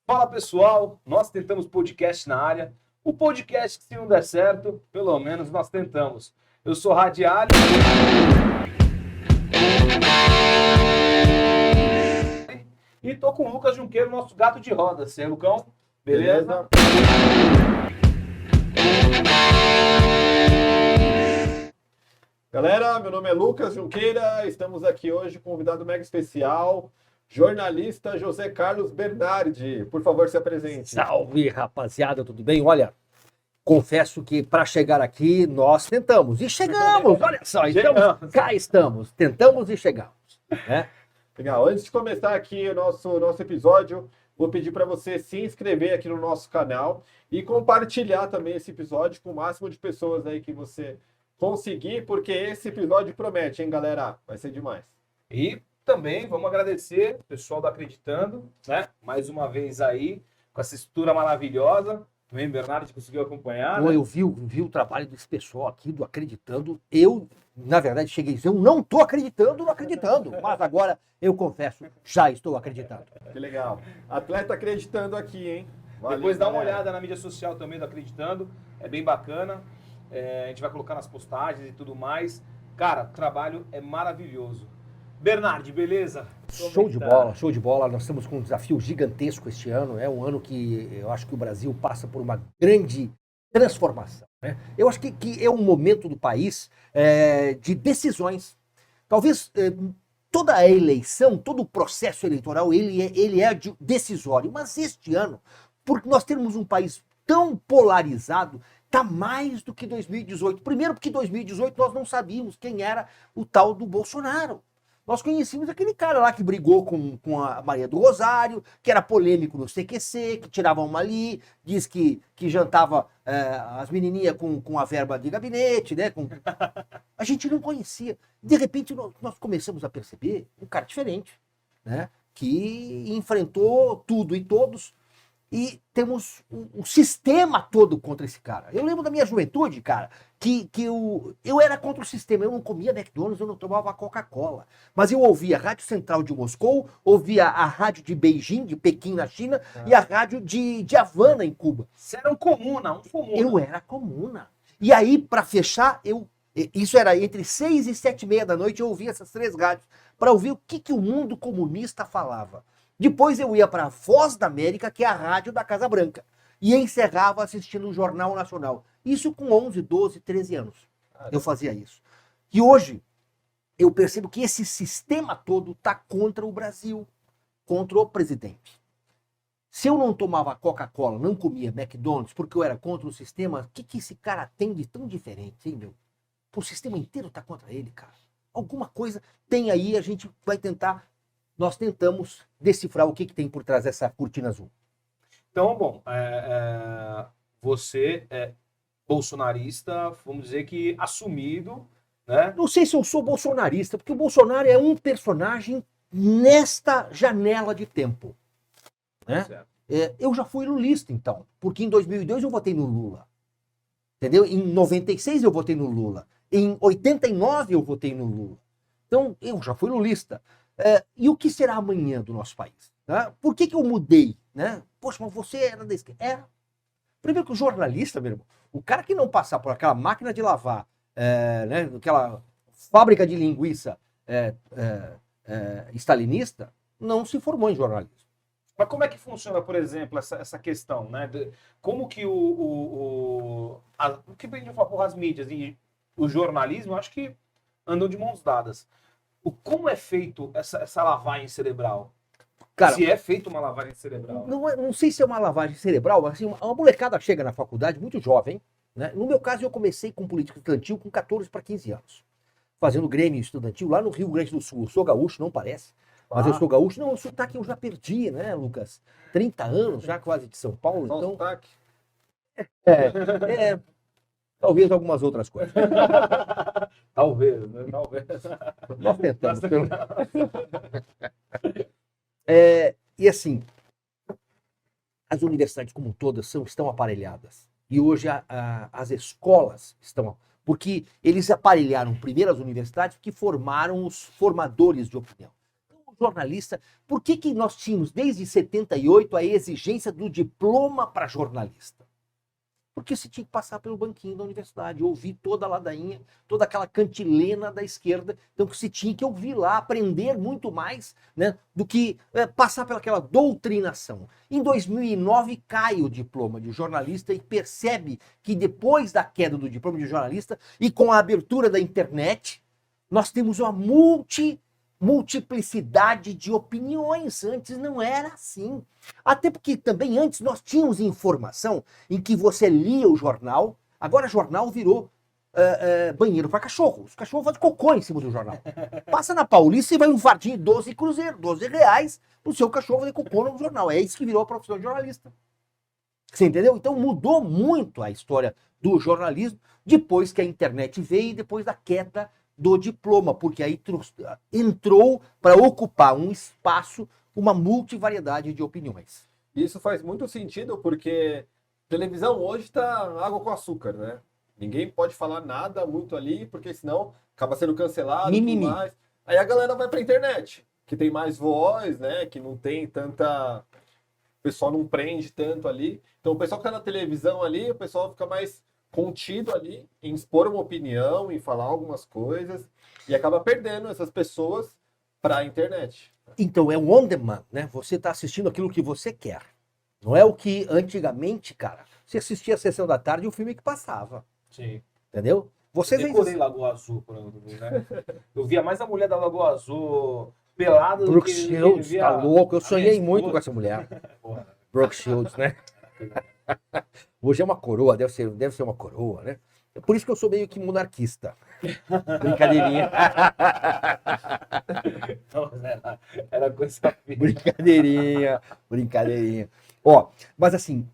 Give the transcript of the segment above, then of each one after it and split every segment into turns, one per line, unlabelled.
Fala pessoal, nós tentamos podcast na área. O podcast que se não der certo, pelo menos nós tentamos. Eu sou Radiali e tô com o Lucas Junqueiro, nosso gato de rodas. E aí, Lucão? Beleza?
Galera, meu nome é Lucas Junqueira, estamos aqui hoje com um convidado mega especial, jornalista José Carlos Bernardi. Por favor, se apresente.
Salve, rapaziada, tudo bem? Olha, confesso que para chegar aqui nós tentamos e chegamos. Olha só, então cá estamos, tentamos e chegamos, né?
Legal, antes de começar aqui o nosso episódio, vou pedir para você se inscrever aqui no nosso canal e compartilhar também esse episódio com o máximo de pessoas aí que você conseguir, porque esse episódio promete, hein, galera? Vai ser demais.
E também vamos agradecer o pessoal do Acreditando, né? Mais uma vez aí, com essa estrutura maravilhosa. Também o Bernardo conseguiu acompanhar.
Pô,
né?
eu vi o trabalho desse pessoal aqui do Acreditando. Eu, na verdade, cheguei a dizer, eu não estou acreditando no Acreditando, mas agora eu confesso, já estou acreditando.
Que legal. Atleta acreditando aqui, hein? Valeu,
Depois dá uma
galera.
olhada na mídia social também do Acreditando, é bem bacana. A gente vai colocar nas postagens e tudo mais. Cara, o trabalho é maravilhoso. Bernardi, beleza?
Show de bola, show de bola. Nós estamos com um desafio gigantesco este ano. É um ano que eu acho que o Brasil passa por uma grande transformação, né? Eu acho que é um momento do país de decisões. Talvez toda a eleição, todo o processo eleitoral, ele é decisório. Mas este ano, porque nós temos um país tão polarizado, está mais do que 2018. Primeiro porque em 2018 nós não sabíamos quem era o tal do Bolsonaro. Nós conhecíamos aquele cara lá que brigou com a Maria do Rosário, que era polêmico no CQC, que tirava uma ali, diz que jantava as menininhas com a verba de gabinete, né? A gente não conhecia. De repente nós começamos a perceber um cara diferente, né? Que enfrentou tudo e todos. E temos um sistema todo contra esse cara. Eu lembro da minha juventude, cara, que eu era contra o sistema. Eu não comia McDonald's, eu não tomava Coca-Cola. Mas eu ouvia a Rádio Central de Moscou, ouvia a rádio de Beijing, de Pequim, na China, e a rádio de Havana, em Cuba.
Você era um comuna.
Eu era comuna. E aí, para fechar, isso era entre 6 e 7h30 da noite, eu ouvia essas três rádios para ouvir o que o mundo comunista falava. Depois eu ia para a Voz da América, que é a rádio da Casa Branca, e encerrava assistindo o Jornal Nacional. Isso com 11, 12, 13 anos. Eu fazia isso. E hoje eu percebo que esse sistema todo está contra o Brasil, contra o presidente. Se eu não tomava Coca-Cola, não comia McDonald's, porque eu era contra o sistema, o que esse cara tem de tão diferente, hein, meu? O sistema inteiro está contra ele, cara. Alguma coisa tem aí, a gente vai tentar... Nós tentamos decifrar o que tem por trás dessa cortina azul.
Então, bom, você é bolsonarista, vamos dizer que assumido, né?
Não sei se eu sou bolsonarista, porque o Bolsonaro é um personagem nesta janela de tempo, né? Eu já fui lulista, então, porque em 2002 eu votei no Lula, entendeu? Em 96 eu votei no Lula, em 89 eu votei no Lula. Então, eu já fui lulista. E o que será amanhã do nosso país? Né? Por que eu mudei? Né? Poxa, mas você era da esquerda. Era. Primeiro que o jornalista, meu irmão, o cara que não passar por aquela máquina de lavar, né, aquela fábrica de linguiça stalinista, não se formou em jornalismo.
Mas como é que funciona, por exemplo, essa questão, né? Como que o que a gente fala, as mídias e o jornalismo, eu acho que andam de mãos dadas. Como é feito essa lavagem cerebral?
Cara,
se é feita uma lavagem cerebral?
Não sei se é uma lavagem cerebral, mas assim, uma molecada chega na faculdade muito jovem, né? No meu caso, eu comecei com política estudantil com 14 para 15 anos, fazendo grêmio estudantil lá no Rio Grande do Sul. Eu sou gaúcho, não parece, mas eu sou gaúcho. Não, o sotaque eu já perdi, né, Lucas? 30 anos já quase de São Paulo,
Só
então...
sotaque.
Talvez algumas outras coisas.
Talvez, né? Talvez.
Nós tentamos. E assim, as universidades como todas estão aparelhadas. E hoje as escolas estão... Porque eles aparelharam primeiro as universidades que formaram os formadores de opinião. Então, jornalista, por que nós tínhamos desde 78 a exigência do diploma para jornalista? Porque você tinha que passar pelo banquinho da universidade, ouvir toda a ladainha, toda aquela cantilena da esquerda, então que você tinha que ouvir lá, aprender muito mais, né, do que passar pelaquela doutrinação. Em 2009 cai o diploma de jornalista e percebe que depois da queda do diploma de jornalista e com a abertura da internet, nós temos uma multiplicidade de opiniões. Antes não era assim. Até porque também antes nós tínhamos informação em que você lia o jornal, agora jornal virou banheiro para cachorro. Os cachorros fazem cocô em cima do jornal. Passa na Paulista e vai um fardinho de 12 cruzeiros, R$12 para o seu cachorro fazer cocô no jornal. É isso que virou a profissão de jornalista. Você entendeu? Então mudou muito a história do jornalismo depois que a internet veio e depois da queda do diploma, porque aí entrou para ocupar um espaço, uma multivariedade de opiniões.
Isso faz muito sentido, porque televisão hoje tá água com açúcar, né? Ninguém pode falar nada muito ali, porque senão acaba sendo cancelado e tudo mais. Aí a galera vai pra internet, que tem mais voz, né? Que não tem tanta... O pessoal não prende tanto ali. Então o pessoal que tá na televisão ali, o pessoal fica mais contido ali em expor uma opinião, em falar algumas coisas, e acaba perdendo essas pessoas para a internet.
Então é o on demand, né? Você está assistindo aquilo que você quer. Não é o que antigamente, cara, você assistia a sessão da tarde e o filme que passava.
Sim.
Entendeu? Vocês
Eu decorei Lagoa Azul, por exemplo, né? Eu via mais a mulher da Lagoa Azul pelada
Brooke Shields, tá louco? Eu sonhei muito com essa mulher. Brooke Shields, né? Hoje é uma coroa, deve ser uma coroa, né? É por isso que eu sou meio que monarquista. Brincadeirinha.
Era coisa
Brincadeirinha. Ó, mas assim,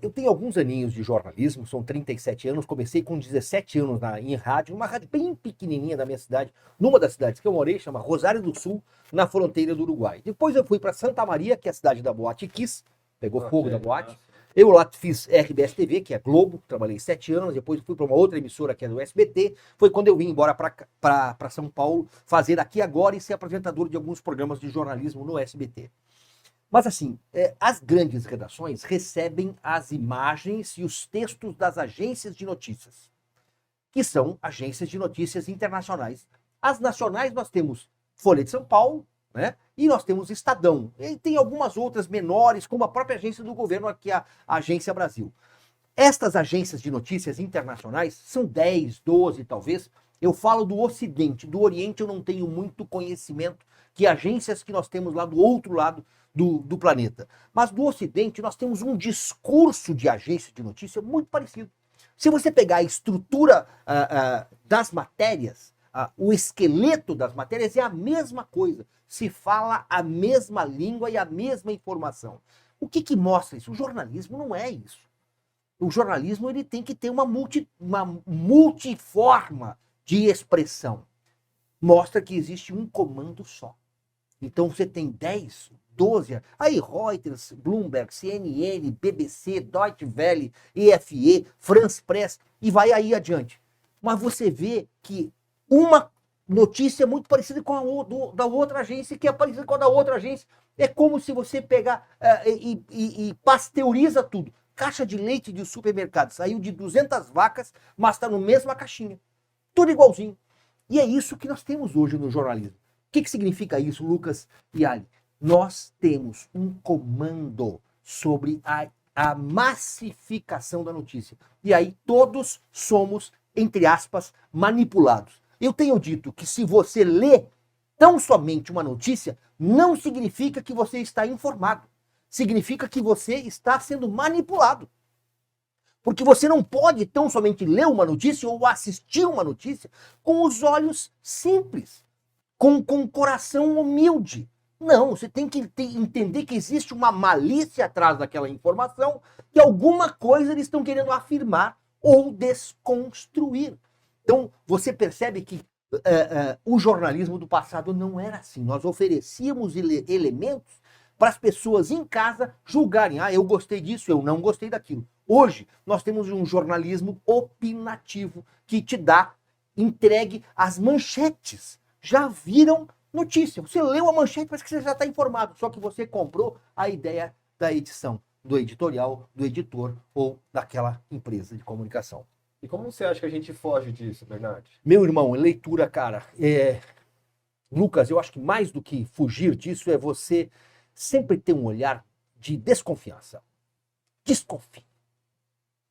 eu tenho alguns aninhos de jornalismo, são 37 anos, comecei com 17 anos em rádio, uma rádio bem pequenininha da minha cidade, numa das cidades que eu morei, chama Rosário do Sul, na fronteira do Uruguai. Depois eu fui para Santa Maria, que é a cidade da Boate Kiss, pegou fogo da boate. Eu lá fiz RBS TV, que é Globo, trabalhei 7 anos, depois fui para uma outra emissora que é do SBT. Foi quando eu vim embora para São Paulo fazer Aqui Agora e ser apresentador de alguns programas de jornalismo no SBT. Mas assim, as grandes redações recebem as imagens e os textos das agências de notícias, que são agências de notícias internacionais. As nacionais nós temos Folha de São Paulo, né? E nós temos Estadão. E tem algumas outras menores, como a própria agência do governo, aqui a Agência Brasil. Estas agências de notícias internacionais são 10, 12 talvez. Eu falo do Ocidente, do Oriente eu não tenho muito conhecimento, que agências que nós temos lá do outro lado do planeta. Mas do Ocidente nós temos um discurso de agência de notícia muito parecido. Se você pegar a estrutura das matérias, o esqueleto das matérias é a mesma coisa. Se fala a mesma língua e a mesma informação. O que mostra isso? O jornalismo não é isso. O jornalismo ele tem que ter uma multiforma de expressão. Mostra que existe um comando só. Então você tem 10, 12, aí Reuters, Bloomberg, CNN, BBC, Deutsche Welle, EFE, France Press, e vai aí adiante. Mas você vê que uma notícia muito parecida com a da outra agência, que é parecida com a da outra agência. É como se você pegar e pasteuriza tudo. Caixa de leite de supermercado saiu de 200 vacas, mas está na mesma caixinha. Tudo igualzinho. E é isso que nós temos hoje no jornalismo. O que significa isso, Lucas e Ali? Nós temos um comando sobre a massificação da notícia. E aí todos somos, entre aspas, manipulados. Eu tenho dito que se você lê tão somente uma notícia, não significa que você está informado. Significa que você está sendo manipulado. Porque você não pode tão somente ler uma notícia ou assistir uma notícia com os olhos simples, com o coração humilde. Não, você tem que entender que existe uma malícia atrás daquela informação, que alguma coisa eles estão querendo afirmar ou desconstruir. Então, você percebe que o jornalismo do passado não era assim. Nós oferecíamos elementos para as pessoas em casa julgarem. Eu gostei disso, eu não gostei daquilo. Hoje, nós temos um jornalismo opinativo que te dá entregue as manchetes. Já viram notícia. Você leu a manchete, parece que você já está informado. Só que você comprou a ideia da edição, do editorial, do editor ou daquela empresa de comunicação.
E como você acha que a gente foge disso, Bernardo?
Meu irmão, leitura, cara. Lucas, eu acho que mais do que fugir disso é você sempre ter um olhar de desconfiança. Desconfie.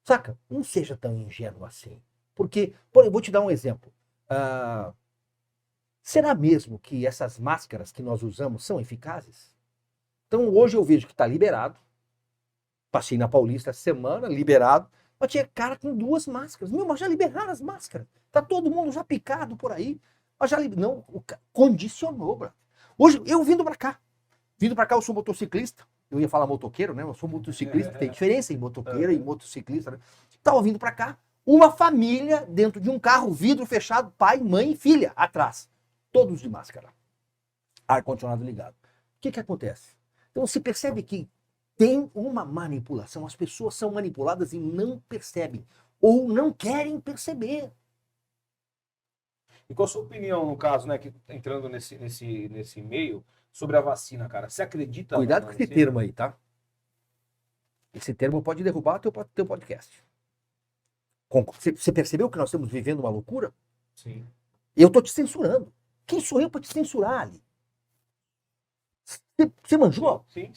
Saca? Não seja tão ingênuo assim. Porque, eu vou te dar um exemplo. Será mesmo que essas máscaras que nós usamos são eficazes? Então, hoje eu vejo que está liberado. Passei na Paulista essa semana, liberado. Mas tinha cara com 2 máscaras. Mas já liberaram as máscaras. Tá todo mundo já picado por aí. Mas já não, condicionou, bro. Hoje, eu vindo para cá. Eu sou motociclista. Eu ia falar motoqueiro, né? Eu sou motociclista. Tem diferença em motoqueiro e motociclista, né? Tava vindo para cá. Uma família dentro de um carro, vidro fechado, pai, mãe e filha atrás. Todos de máscara. Ar-condicionado ligado. O que acontece? Então se percebe que tem uma manipulação. As pessoas são manipuladas e não percebem. Ou não querem perceber.
E qual a sua opinião, no caso, né, que entrando nesse meio, sobre a vacina, cara? Você acredita?
Cuidado
na
com esse
vacina?
termo aí, tá? Esse termo pode derrubar teu podcast. Você percebeu que nós estamos vivendo uma loucura?
Sim.
Eu tô te censurando. Quem sou eu para te censurar, Ali? Você manjou?
Sim.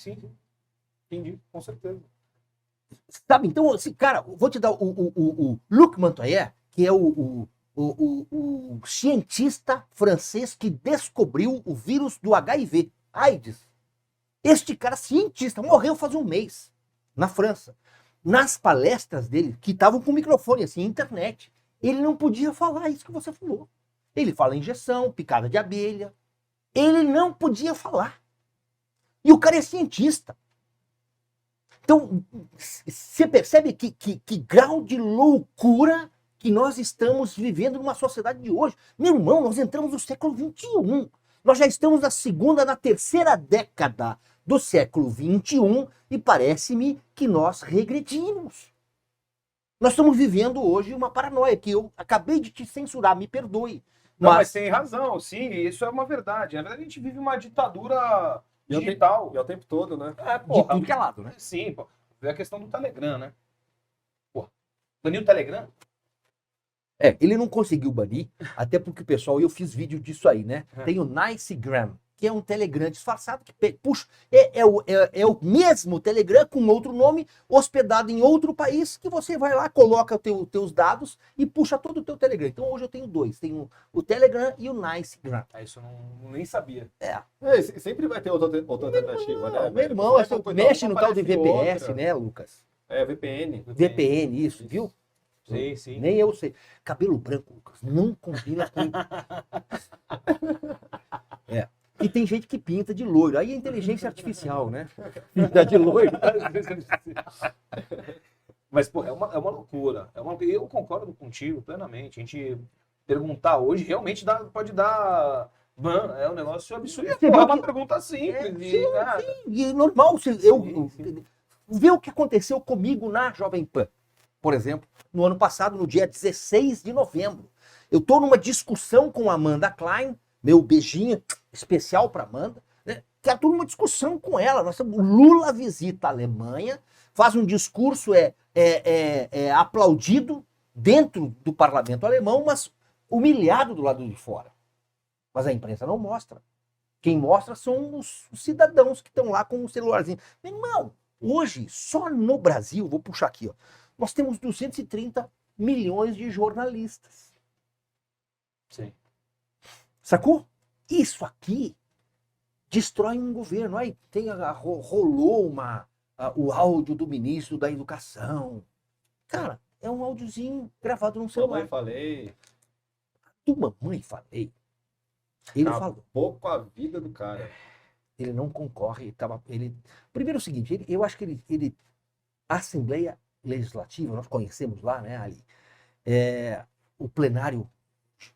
Entendi, com certeza.
Sabe? Então, assim, cara, vou te dar o Luc Montagnier, que é o cientista francês que descobriu o vírus do HIV, AIDS. Este cara, cientista, morreu faz um mês, na França. Nas palestras dele, que estavam com microfone, assim, internet, ele não podia falar isso que você falou. Ele fala injeção, picada de abelha. Ele não podia falar. E o cara é cientista. Então, você percebe que grau de loucura que nós estamos vivendo numa sociedade de hoje. Meu irmão, nós entramos no século XXI. Nós já estamos na terceira década do século XXI e parece-me que nós regredimos. Nós estamos vivendo hoje uma paranoia que eu acabei de te censurar, me perdoe.
Não, mas tem razão, sim, isso é uma verdade. Na verdade, a gente vive uma ditadura digital.
E é o tempo todo, né?
De tudo que é lado, né?
Sim, pô. É a questão do Telegram, né? Porra. Baniu o Telegram?
Ele não conseguiu banir, até porque o pessoal, eu fiz vídeo disso aí, né? Tem o Nicegram, que é um Telegram disfarçado, que puxa, é o mesmo Telegram com outro nome, hospedado em outro país, que você vai lá, coloca teus dados e puxa todo o teu Telegram. Então hoje eu tenho 2, tenho o Telegram e o Nicegram.
Isso eu nem sabia.
Sempre vai ter outra alternativa, né?
Meu irmão, mexe no tal de VPS, né, Lucas?
VPN.
VPN, isso, viu?
Sim.
Nem eu sei. Cabelo branco, Lucas, não combina com... E tem gente que pinta de loiro. Aí é inteligência artificial, né? Pinta de loiro.
Mas, pô, é uma loucura. Eu concordo contigo plenamente. A gente perguntar hoje realmente pode dar... Mano, é um negócio absurdo. É uma pergunta simples.
Sim. E é normal. Vê o que aconteceu comigo na Jovem Pan. Por exemplo, no ano passado, no dia 16 de novembro. Eu estou numa discussão com a Amanda Klein, meu beijinho especial para Amanda, né? Estou numa discussão com ela. Lula visita a Alemanha, faz um discurso aplaudido dentro do parlamento alemão, mas humilhado do lado de fora. Mas a imprensa não mostra. Quem mostra são os cidadãos que estão lá com o celularzinho. Meu irmão, hoje, só no Brasil, vou puxar aqui, ó, nós temos 230 milhões de jornalistas.
Sim.
Sacou? Isso aqui destrói um governo. Aí rolou o áudio do ministro da Educação. Cara, é um áudiozinho gravado num celular.
Mamãe falei.
Do mamãe falei. Ele falou.
Acabou com a vida do cara.
Ele não concorre. Primeiro é o seguinte, eu acho que a Assembleia Legislativa, nós conhecemos lá, né, Ali? O plenário,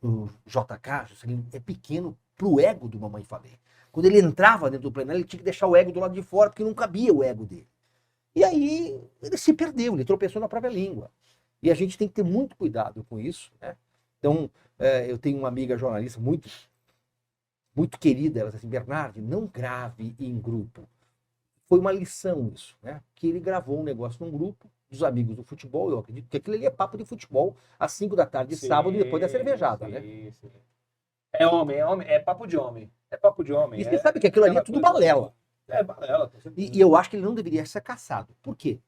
o JK, Juscelino, é pequeno pro ego do Mamãe Falei. Quando ele entrava dentro do plenário, ele tinha que deixar o ego do lado de fora, porque não cabia o ego dele. E aí ele se perdeu, ele tropeçou na própria língua. E a gente tem que ter muito cuidado com isso, né? Então, eu tenho uma amiga jornalista muito muito querida, ela disse assim, Bernardi, não grave em grupo. Foi uma lição isso, né? Que ele gravou um negócio num grupo dos amigos do futebol, eu acredito que aquilo ali é papo de futebol, às 5 da tarde, de sábado, depois da cervejada, né?
Sim. É homem, é papo de homem. É papo de homem.
E você sabe que aquilo ali é tudo balela.
É balela.
E eu acho que ele não deveria ser caçado. Por quê?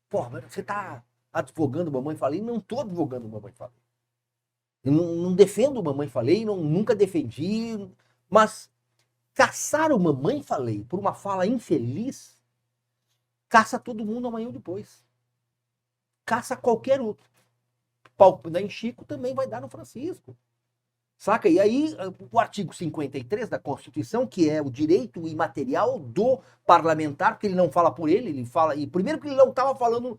Pô, mas você tá advogando Mamãe Falei? Não tô advogando Mamãe Falei. Eu não defendo Mamãe Falei, nunca defendi, mas caçar o Mamãe Falei por uma fala infeliz, caça todo mundo amanhã ou depois. Caça qualquer outro. Pau em Chico também vai dar no Francisco. Saca? E aí, o artigo 53 da Constituição, que é o direito imaterial do parlamentar, porque ele não fala por ele fala. E primeiro que ele não estava falando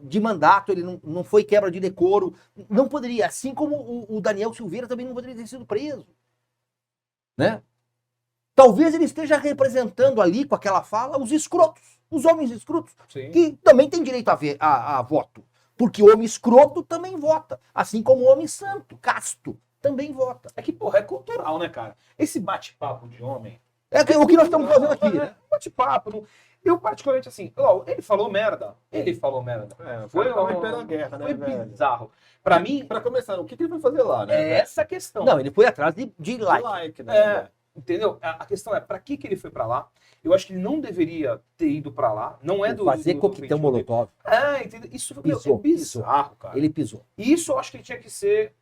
de mandato, ele não foi quebra de decoro, não poderia, assim como o Daniel Silveira também não poderia ter sido preso. Né? Talvez ele esteja representando ali, com aquela fala, os escrotos, os homens escrotos,
Sim.
que também têm direito a voto. Porque o homem escroto também vota, assim como o homem santo, casto, também vota.
É que, porra, é cultural, né, cara? Esse bate-papo de homem.
É o que nós estamos fazendo aqui, né?
Bate-papo. Eu, particularmente, assim, ó, ele falou merda.
Foi em plena guerra, né,
Foi
velho?
bizarro. Pra mim,
Pra começar, o que ele vai fazer lá, né?
é
velho?
essa a questão.
Não, ele foi atrás de
De
like.
like, né?
É, entendeu? A questão é, pra que ele foi pra lá? Eu acho que ele não deveria ter ido pra lá. Não é do...
Fazer
do
coquetel
objetivo dele.
molotov.
É, entendeu? Isso
Pisou,
é bizarro, cara.
Ele pisou.
E isso eu acho que ele tinha que ser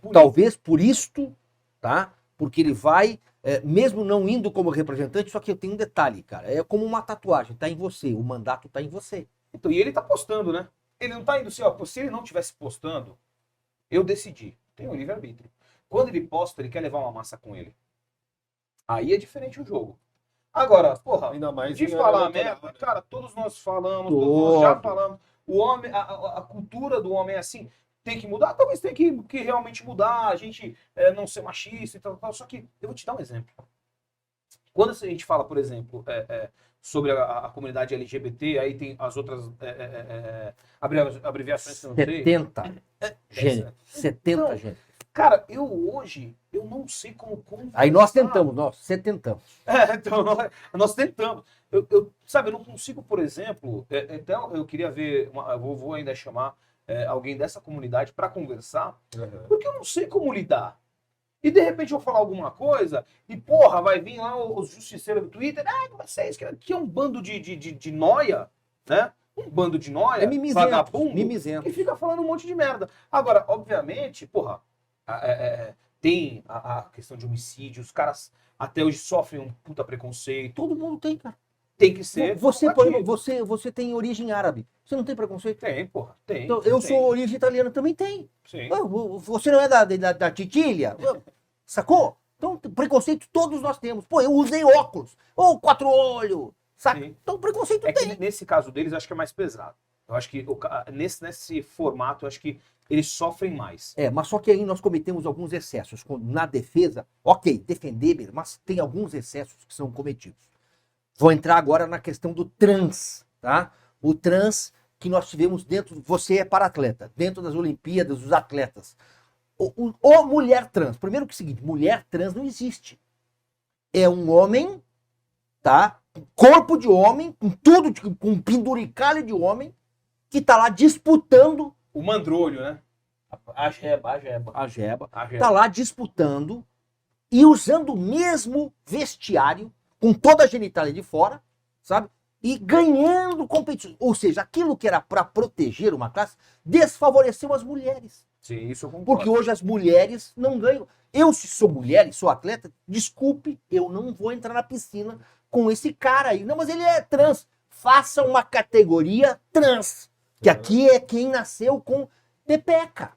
punido.
Talvez por isto, tá? Porque ele vai, mesmo não indo como representante, só que eu tenho um detalhe, cara. É como uma tatuagem, tá em você, o mandato tá em você.
Então, e ele tá postando, né? Ele não tá indo assim, ó, se ele não tivesse postando, eu decidi. Tem o livre-arbítrio. Quando ele posta, ele quer levar uma massa com ele. Aí é diferente o jogo. Agora, porra,
Ainda mais
de
em
falar
ano eleitoral,
merda,
né?
cara, todos nós falamos, todos nós já
Todo.
falamos. O homem, a cultura do homem é assim, tem que mudar? Talvez tenha que realmente mudar, a gente não ser machista e tal. Só que eu vou te dar um exemplo. Quando a gente fala, por exemplo, sobre a comunidade LGBT, aí tem as outras abreviações que eu não sei.
70 gêneros. 70
Então,
gêneros.
Cara, hoje, eu não sei como
Aí nós
conversar.
tentamos, você tentamos.
Então, nós tentamos. Sabe, eu não consigo, por exemplo, então eu queria ver, eu vou ainda chamar alguém dessa comunidade para conversar,
Uhum.
porque eu não sei como lidar. E de repente eu falar alguma coisa e, porra, vai vir lá os justiceiros do Twitter, vocês, que é um bando de noia, né? Um bando de noia,
É mimizento,
vagabundo,
mimizento.
que fica falando um monte de merda. Agora, obviamente, porra, tem a questão de homicídio, os caras até hoje sofrem um puta preconceito.
Todo mundo tem, cara.
Tem que ser.
Você,
combatido.
você tem origem árabe. Você não tem preconceito?
Tem, porra. Tem.
Então, eu
tem,
sou origem italiana, também tem.
Sim.
Você não é da Titília? Sacou? Então, preconceito todos nós temos. Pô, eu usei óculos. Ou 4 olhos. Saca?
Sim.
Então, preconceito
É que
tem.
nesse caso deles, eu acho que é mais pesado. Eu acho que nesse formato, eu acho que eles sofrem mais.
Mas só que aí nós cometemos alguns excessos. Na defesa, ok, defender, mas tem alguns excessos que são cometidos. Vou entrar agora na questão do trans, tá? O trans que nós tivemos dentro, você é para-atleta, dentro das Olimpíadas, os atletas. O mulher trans, primeiro que é o seguinte, mulher trans não existe. É um homem, tá? Corpo de homem, com tudo, com um penduricalho de homem, que tá lá disputando
O mandrolho, né? A jeba.
a jeba, tá lá disputando e usando o mesmo vestiário, com toda a genitália de fora, sabe? E ganhando competição. Ou seja, aquilo que era para proteger uma classe, desfavoreceu as mulheres.
Sim, isso eu concordo.
Porque hoje as mulheres não ganham. Eu, se sou mulher e sou atleta, desculpe, eu não vou entrar na piscina com esse cara aí. Não, mas ele é trans. Faça uma categoria trans. Que aqui é quem nasceu com pepeca.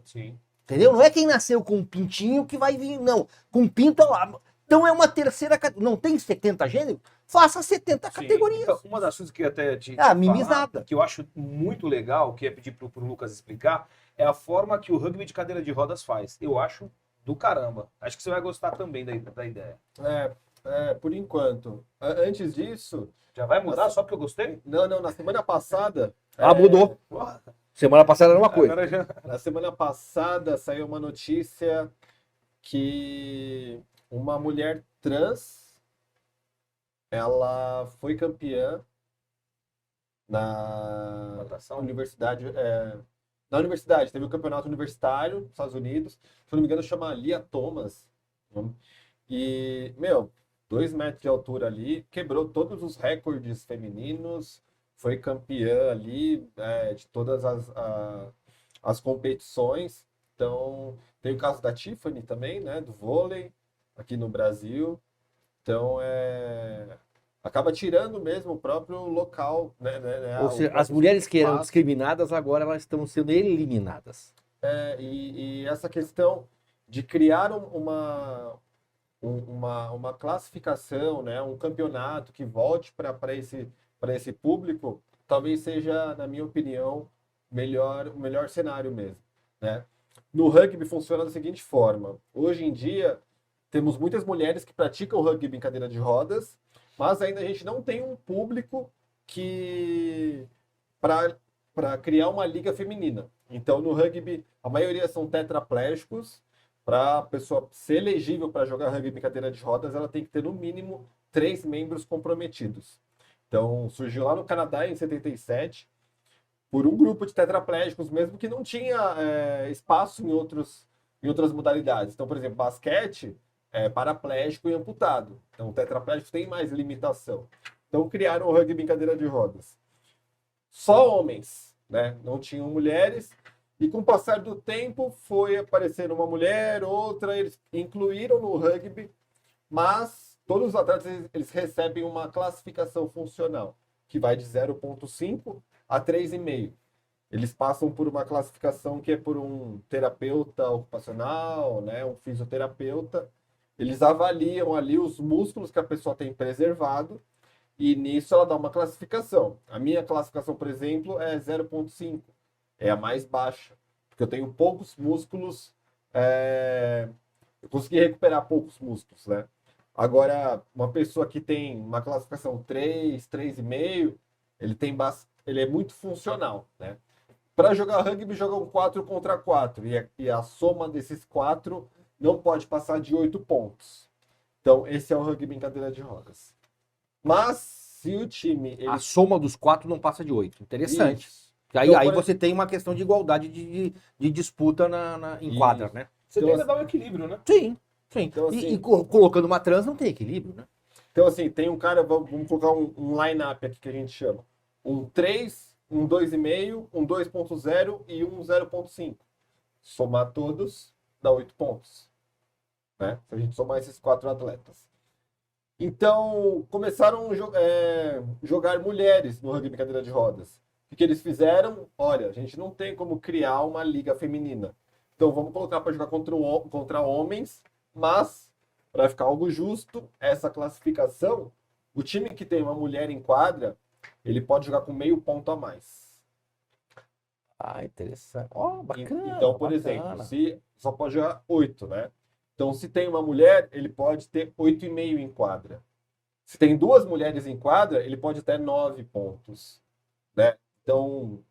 Sim.
Entendeu? Não é quem nasceu com um pintinho que vai vir, não. Com pinto lá. Então é uma terceira categoria. Não tem 70 gêneros? Faça 70 categorias.
Então, uma das coisas que eu até te
mimizada.
falar, que eu acho muito legal, que é pedir pro Lucas explicar, é a forma que o rugby de cadeira de rodas faz. Eu acho do caramba. Acho que você vai gostar também da ideia.
Por enquanto. Antes disso,
Já vai mudar só porque eu gostei?
não, na semana passada.
Mudou.
Porra,
Semana passada era uma coisa.
agora já...
Na semana passada saiu uma notícia que uma mulher trans, ela foi campeã na
Natação?
universidade, na universidade, teve um campeonato universitário nos Estados Unidos, se eu não me engano chama Lia Thomas, e, meu, 2 metros de altura ali, quebrou todos os recordes femininos, foi campeã ali de todas as competições. Então, tem o caso da Tiffany também, né, do vôlei, aqui no Brasil. Então, acaba tirando mesmo o próprio local, né,
Ou
o
seja, as
próprio
mulheres que eram
espaço.
discriminadas, agora elas estão sendo eliminadas.
E essa questão de criar uma classificação, né, um campeonato que volte para esse público, talvez seja, na minha opinião, o melhor cenário mesmo, né? No rugby funciona da seguinte forma: hoje em dia temos muitas mulheres que praticam rugby em cadeira de rodas, mas ainda a gente não tem um público que para criar uma liga feminina. Então, no rugby, a maioria são tetraplégicos. Para a pessoa ser elegível para jogar rugby em cadeira de rodas, ela tem que ter no mínimo 3 membros comprometidos. Então, surgiu lá no Canadá em 77, por um grupo de tetraplégicos mesmo que não tinha espaço em outras modalidades. Então, por exemplo, basquete é paraplégico e amputado. Então, o tetraplégico tem mais limitação. Então, criaram o rugby em cadeira de rodas. Só homens, né? Não tinham mulheres. E com o passar do tempo foi aparecendo uma mulher, outra, eles incluíram no rugby, mas todos os atletas eles recebem uma classificação funcional, que vai de 0,5 a 3,5. Eles passam por uma classificação que é por um terapeuta ocupacional, né, um fisioterapeuta. Eles avaliam ali os músculos que a pessoa tem preservado e nisso ela dá uma classificação. A minha classificação, por exemplo, é 0,5. É a mais baixa, porque eu tenho poucos músculos, eu consegui recuperar poucos músculos, né? Agora, uma pessoa que tem uma classificação 3, 3,5, ele é muito funcional, né? Para jogar rugby, jogam 4 contra 4, e a soma desses 4 não pode passar de 8 pontos. Então, esse é o rugby em cadeira de rodas. Mas, se o time...
A soma dos 4 não passa de 8. Interessante.
Isso.
Aí,
Então,
aí
por
você tem uma questão de igualdade de disputa em quadra, né?
Você
Então,
tenta dar um equilíbrio, né?
Sim, sim.
Então, assim-
E colocando uma trans não tem equilíbrio, né?
Então, assim, tem um cara, vamos colocar um line-up aqui que a gente chama. Um 3, um 2,5, um 2,0 e um 0,5. Somar todos, dá 8 pontos. Né? Se a gente somar esses 4 atletas. Então, começaram a jogar mulheres no rugby cadeira de rodas. O que eles fizeram? Olha, a gente não tem como criar uma liga feminina. Então, vamos colocar para jogar contra homens, mas, para ficar algo justo, essa classificação, o time que tem uma mulher em quadra, ele pode jogar com meio ponto a mais.
Ah, interessante. Ó, bacana.
Então, por
bacana.
exemplo, se só pode jogar 8, né? Então, se tem uma mulher, ele pode ter 8,5 em quadra. Se tem 2 mulheres em quadra, ele pode ter 9 pontos, né? Então,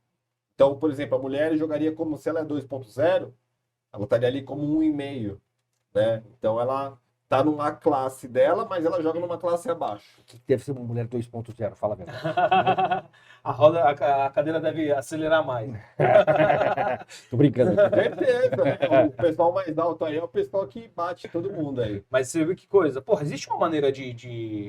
por exemplo, a mulher jogaria como se ela é 2,0, ela estaria ali como 1,5, né? Então, ela tá numa classe dela, mas ela joga numa classe abaixo.
Que deve ser uma mulher 2.0, fala a verdade.
A cadeira deve acelerar mais.
Tô brincando.
Com certeza, né? O pessoal mais alto aí é o pessoal que bate todo mundo aí.
Mas você vê que coisa. Porra, existe uma maneira de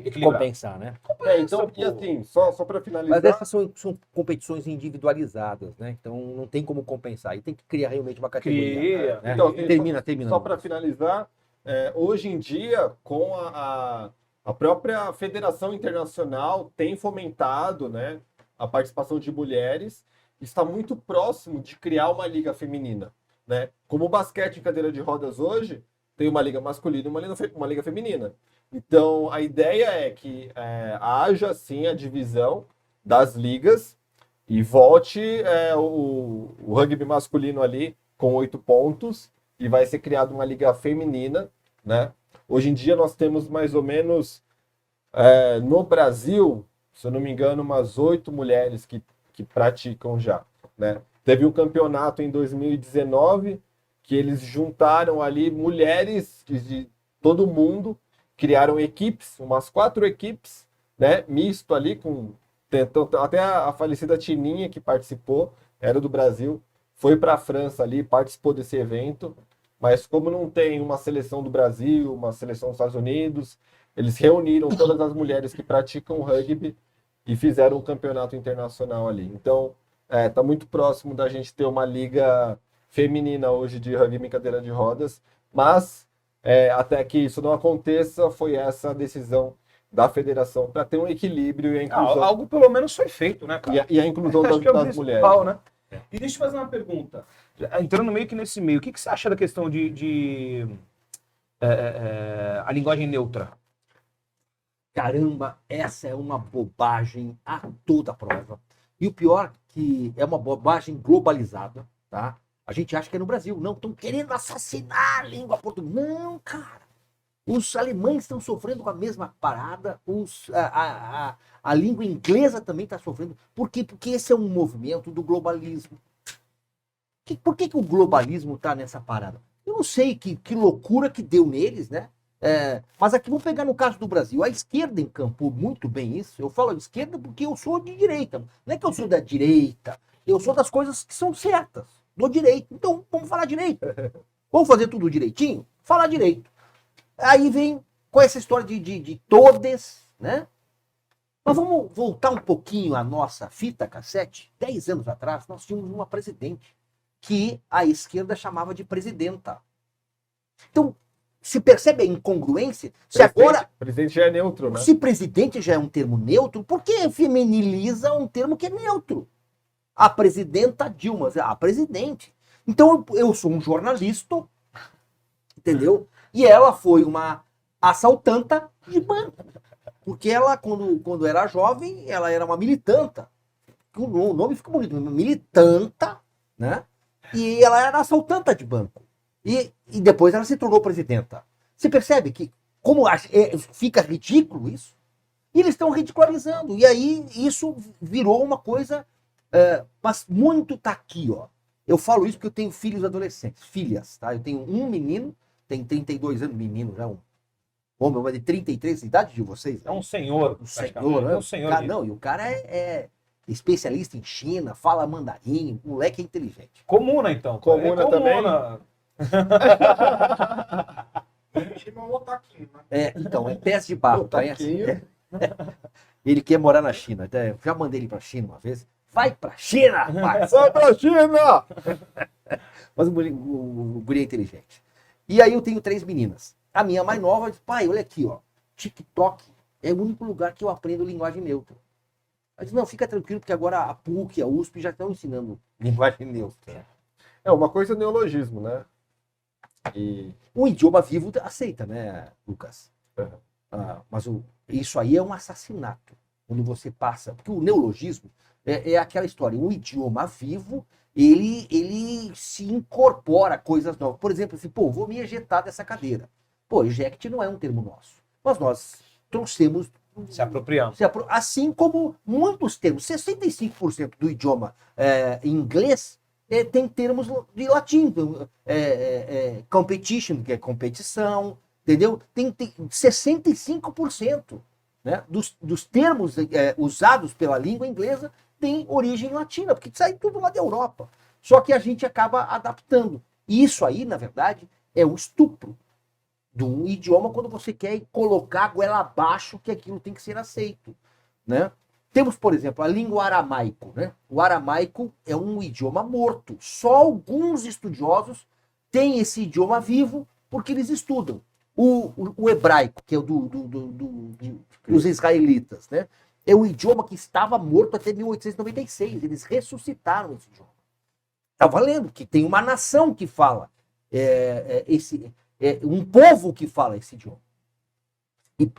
equilibrar.
Compensar, né?
Então, e assim, só para finalizar...
Mas essas são competições individualizadas, né? Então não tem como compensar. E tem que criar realmente uma categoria.
Cria.
Né?
Então,
Termina.
Só para finalizar, hoje em dia, com a própria Federação Internacional tem fomentado, né, a participação de mulheres, está muito próximo de criar uma liga feminina, né? Como o basquete em cadeira de rodas hoje, tem uma liga masculina e uma liga feminina. Então, a ideia é que haja, sim, a divisão das ligas e volte o rugby masculino ali com 8 pontos e vai ser criada uma liga feminina, né? Hoje em dia nós temos mais ou menos, no Brasil, se eu não me engano, umas 8 mulheres que praticam já, né? Teve um campeonato em 2019 que eles juntaram ali mulheres de todo mundo, criaram equipes, umas 4 equipes, né, misto ali com até a falecida Tininha que participou, era do Brasil, foi para a França ali, participou desse evento, mas como não tem uma seleção do Brasil, uma seleção dos Estados Unidos, eles reuniram todas as mulheres que praticam rugby e fizeram um campeonato internacional ali. Então, tá muito próximo da gente ter uma liga feminina hoje de rugby em cadeira de rodas, mas até que isso não aconteça, foi essa a decisão da federação para ter um equilíbrio e a inclusão.
Algo pelo menos foi feito, né, cara?
E a inclusão
Acho que é o
das mulheres.
principal, né? E deixa eu fazer uma pergunta. Entrando meio que nesse meio, o que você acha da questão de a linguagem neutra?
Caramba, essa é uma bobagem a toda prova. E o pior que é uma bobagem globalizada, tá? A gente acha que é no Brasil. Não, estão querendo assassinar a língua portuguesa. Não, cara. Os alemães estão sofrendo com a mesma parada. A língua inglesa também está sofrendo. Por quê? Porque esse é um movimento do globalismo. Por que o globalismo está nessa parada? Eu não sei que loucura que deu neles, né? Mas aqui vamos pegar no caso do Brasil. A esquerda encampou muito bem isso. Eu falo esquerda porque eu sou de direita. Não é que eu sou da direita. Eu sou das coisas que são certas. Do direito. Então vamos falar direito. Vamos fazer tudo direitinho? Falar direito. Aí vem com essa história de todes, né? Mas vamos voltar um pouquinho à nossa fita cassete. 10 anos atrás, nós tínhamos uma presidente que a esquerda chamava de presidenta. Então, se percebe a incongruência? Se agora.
Presidente já é neutro, né?
Se presidente já é um termo neutro, por que feminiliza um termo que é neutro? A presidenta Dilma, a presidente. Então, eu sou um jornalista, entendeu? E ela foi uma assaltanta de banco. Porque ela, quando era jovem, ela era uma militanta. O nome fica bonito, militanta, né? E ela era assaltanta de banco. E depois ela se tornou presidenta. Você percebe que como fica ridículo isso? E eles estão ridicularizando. E aí isso virou uma coisa... mas muito tá aqui, ó. Eu falo isso porque eu tenho filhos adolescentes, filhas, tá? Eu tenho um menino, tem 32 anos, menino, já um homem, mas de 33, a idade de vocês.
É um senhor.
Um senhor, né?
É um senhor.
Cara, não, e o cara é especialista em China, fala mandarim, o moleque é inteligente.
Comuna, então.
Comuna também.
Então, é pés de barro, conhece? Ele quer morar na China. Até, já mandei ele pra China uma vez. Vai pra China, rapaz!
Vai pra China!
Mas o guri é inteligente. E aí eu tenho 3 meninas. A minha mais nova diz, pai, olha aqui, ó. TikTok é o único lugar que eu aprendo linguagem neutra. Eu disse, não, fica tranquilo, porque agora a PUC, a USP já estão ensinando linguagem neutra.
Uma coisa é neologismo, né? E...
O idioma vivo aceita, né, Lucas?
Uhum.
Mas isso aí é um assassinato. Quando você passa... Porque o neologismo é aquela história. O idioma vivo, ele se incorpora a coisas novas. Por exemplo, assim, vou me ejetar dessa cadeira. Eject não é um termo nosso. Mas nós trouxemos...
Se apropriamos.
Assim como muitos termos. 65% do idioma inglês tem termos de latim. Competition, que é competição, entendeu? Tem 65%, né, dos termos usados pela língua inglesa tem origem latina, porque sai tudo lá da Europa. Só que a gente acaba adaptando. E isso aí, na verdade, é o estupro de um idioma quando você quer colocar a goela abaixo que aquilo tem que ser aceito, né? Temos, por exemplo, a língua aramaico, né? O aramaico é um idioma morto. Só alguns estudiosos têm esse idioma vivo porque eles estudam. O hebraico, que é o dos israelitas, né? É um idioma que estava morto até 1896. Eles ressuscitaram esse idioma. Está valendo que tem uma nação que fala um povo que fala esse idioma.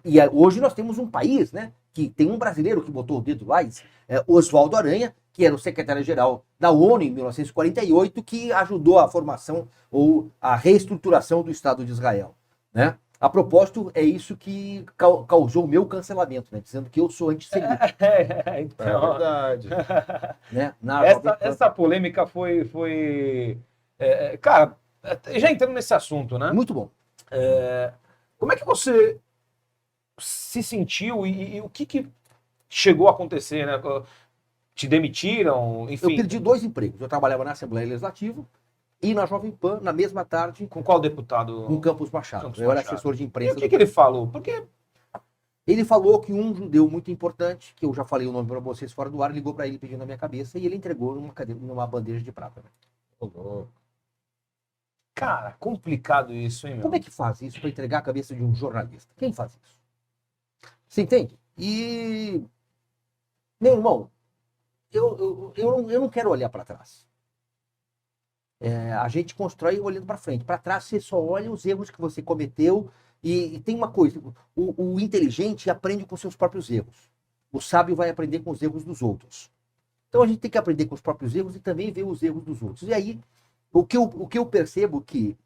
E hoje nós temos um país, né, que tem um brasileiro que botou o dedo lá, Oswaldo Aranha, que era o secretário-geral da ONU em 1948, que ajudou a formação ou a reestruturação do Estado de Israel, né? A propósito, é isso que causou o meu cancelamento, né? Dizendo que eu sou antissemita.
Então,
É verdade.
Né?
essa polêmica foi cara, Já entrando nesse assunto, né?
Muito bom.
Como é que você se sentiu e o que chegou a acontecer, né? Te demitiram,
Eu
enfim.
perdi 2 empregos. Eu trabalhava na Assembleia Legislativa e na Jovem Pan, na mesma tarde,
Com qual deputado?
com Campos Machado.
Campos
Eu era
Machado.
assessor de
E
imprensa.
o que ele falou? Porque
Ele falou que um judeu muito importante, que eu já falei o nome para vocês fora do ar, ligou para ele pedindo a minha cabeça e ele entregou numa bandeja de prata. Né?
cara, complicado isso, hein, meu?
Como é que faz isso para entregar a cabeça de um jornalista? Quem faz isso? Você entende? E, meu irmão, eu não quero olhar para trás. A gente constrói olhando para frente. Para trás você só olha os erros que você cometeu. E tem uma coisa: o inteligente aprende com seus próprios erros. O sábio vai aprender com os erros dos outros. Então a gente tem que aprender com os próprios erros e também ver os erros dos outros. E aí, o que eu percebo que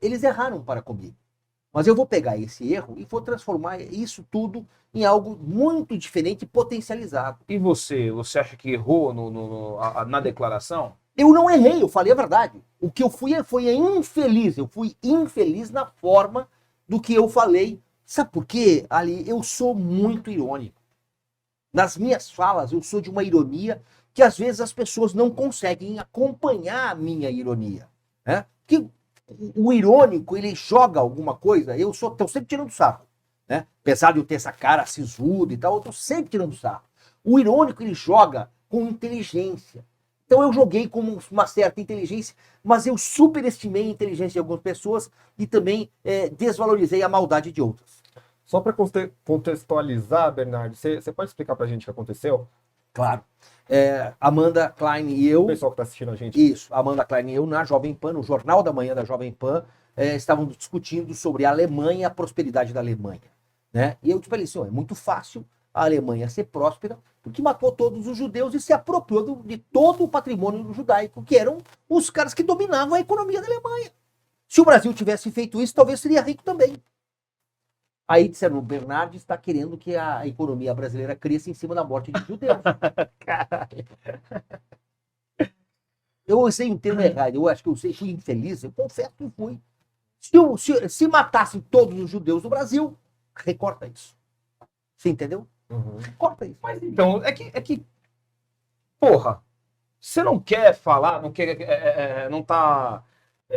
eles erraram para comigo. Mas eu vou pegar esse erro e vou transformar isso tudo em algo muito diferente e potencializado.
E você? Você acha que errou na declaração?
Eu não errei, eu falei a verdade. O que eu foi infeliz. Eu fui infeliz na forma do que eu falei. Sabe por quê, Ali? Eu sou muito irônico. Nas minhas falas, eu sou de uma ironia que às vezes as pessoas não conseguem acompanhar a minha ironia. Né? Que o irônico, ele joga alguma coisa, eu estou sempre tirando sarro. Né? Apesar de eu ter essa cara sisuda e tal, eu estou sempre tirando sarro. O irônico, ele joga com inteligência. Então eu joguei com uma certa inteligência, mas eu superestimei a inteligência de algumas pessoas e também desvalorizei a maldade de outras.
Só para contextualizar, Bernardo, você pode explicar para a gente o que aconteceu?
Claro. Amanda Klein e eu...
O pessoal que está assistindo a gente.
Isso, Amanda Klein e eu, na Jovem Pan, no Jornal da Manhã da Jovem Pan, estávamos discutindo sobre a Alemanha e a prosperidade da Alemanha. Né? E eu te falei assim, é muito fácil a Alemanha ser próspera, porque matou todos os judeus e se apropriou de todo o patrimônio judaico, que eram os caras que dominavam a economia da Alemanha. Se o Brasil tivesse feito isso, talvez seria rico também. Aí disseram, o Bernardo está querendo que a economia brasileira cresça em cima da morte de judeus.
Caralho.
Eu usei um termo errado, eu acho que eu fui infeliz, eu confesso que fui. Se matassem todos os judeus do Brasil, recorta isso. Você entendeu?
Uhum.
Corta isso.
Mas então, é que porra, você não quer falar, não tá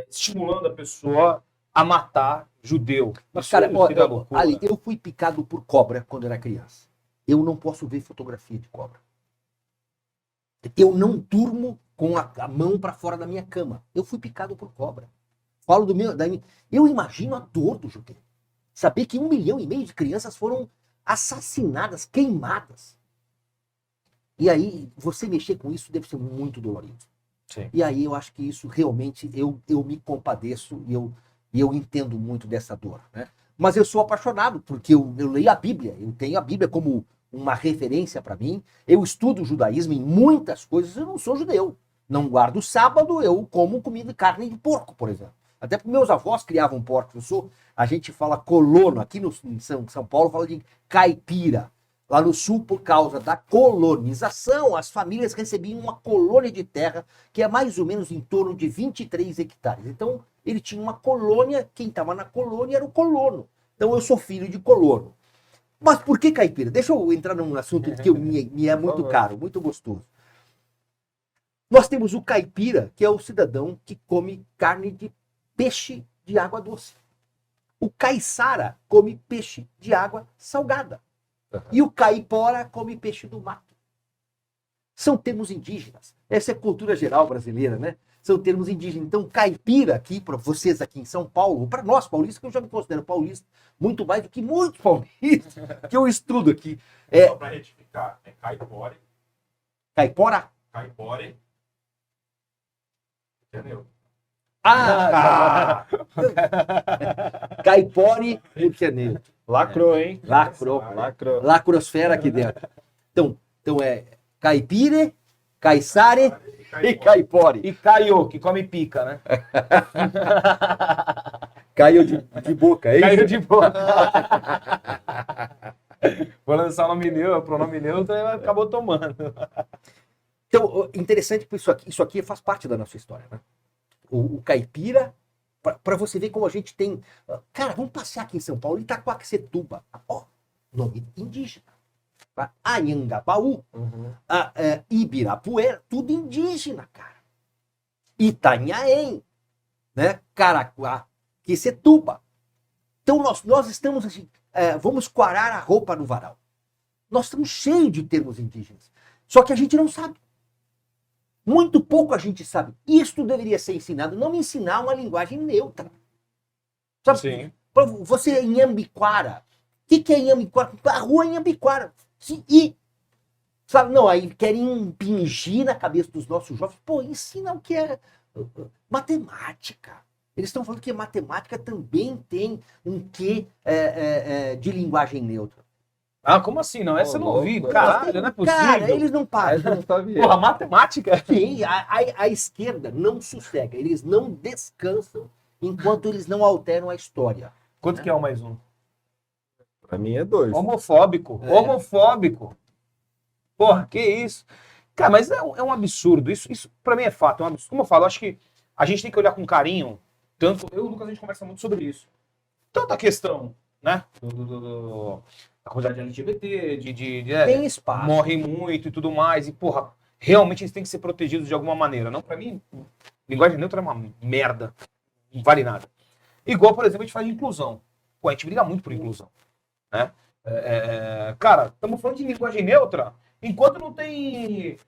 estimulando a pessoa a matar judeu.
Mas,
Isso
cara,
seria loucura.
Ali, eu fui picado por cobra quando era criança. Eu não posso ver fotografia de cobra. Eu não durmo com a mão para fora da minha cama. Eu fui picado por cobra. Falo eu imagino a dor do judeu. Saber que 1,5 milhão de crianças foram assassinadas, queimadas. E aí, você mexer com isso deve ser muito dolorido.
Sim.
E aí, eu acho que isso realmente, eu me compadeço e eu entendo muito dessa dor. Né? Mas eu sou apaixonado, porque eu leio a Bíblia, eu tenho a Bíblia como uma referência para mim, eu estudo o judaísmo em muitas coisas, eu não sou judeu. Não guardo o sábado, eu como comida de carne de porco, por exemplo. Até porque meus avós criavam porcos. A gente fala colono, aqui em São Paulo fala de caipira. Lá no sul, por causa da colonização, as famílias recebiam uma colônia de terra que é mais ou menos em torno de 23 hectares. Então, ele tinha uma colônia, quem estava na colônia era o colono. Então, eu sou filho de colono. Mas por que caipira? Deixa eu entrar num assunto que me é muito caro, muito gostoso. Nós temos o caipira, que é o cidadão que come carne de peixe de água doce. O caiçara come peixe de água salgada. E o caipora come peixe do mato. São termos indígenas. Essa é a cultura geral brasileira, né? São termos indígenas. Então, caipira aqui, para vocês aqui em São Paulo, para nós paulistas, que eu já me considero paulista, muito mais do que muitos paulistas que eu estudo aqui.
Só para retificar, é caipora.
Caipora?
Caipora. Entendeu?
Caipore, Rio de Janeiro.
Lacrou, hein?
Lacrou.
Lacrou.
Lacrosfera aqui dentro. Então é caipire, caiçare e caipore.
E Caio, que come pica, né?
Caiu de boca, é isso?
Caiu de boa. Vou lançar o nome neutro, pronome neutro, e acabou tomando.
Então, interessante que isso aqui faz parte da nossa história, né? o caipira, para você ver como a gente tem... Cara, vamos passear aqui em São Paulo, Itaquaquecetuba. Ó, nome indígena. Tá? Anhangabaú, Ibirapuera, tudo indígena, cara. Itanhaém, né? Caraguá, Quecetuba. Então nós estamos assim, vamos quarar a roupa no varal. Nós estamos cheios de termos indígenas. Só que a gente não sabe. Muito pouco a gente sabe. Isto deveria ser ensinado, não me ensinar uma linguagem neutra. Sabe?
Sim.
Pra você em Iambiquara. O que é Iambiquara? A rua é Iambiquara. E, sabe, não, aí querem impingir na cabeça dos nossos jovens. Pô, ensina o que é matemática. Eles estão falando que a matemática também tem um quê de linguagem neutra.
Ah, como assim? Não, essa eu não ouvi.
louco.
Caralho, não é possível.
Cara, eles não param.
Essa eu não sabia.
Porra, matemática?
Sim, a esquerda não sossega. Eles não descansam enquanto eles não alteram a história.
Quanto que é o mais um?
Pra mim é 2.
Homofóbico. Homofóbico. Porra, que isso? Cara, mas é um absurdo. Isso pra mim é fato. É um absurdo. Como eu falo, acho que a gente tem que olhar com carinho. Tanto eu e o Lucas, a gente conversa muito sobre isso. Tanto a questão, né? Da comunidade LGBT,
Tem espaço.
morre muito e tudo mais. E, porra, realmente eles têm que ser protegidos de alguma maneira. Não, pra mim, linguagem neutra é uma merda. Não vale nada. Igual, por exemplo, a gente faz de inclusão. Pô, a gente briga muito por inclusão. Né? Cara, estamos falando de linguagem neutra enquanto não tem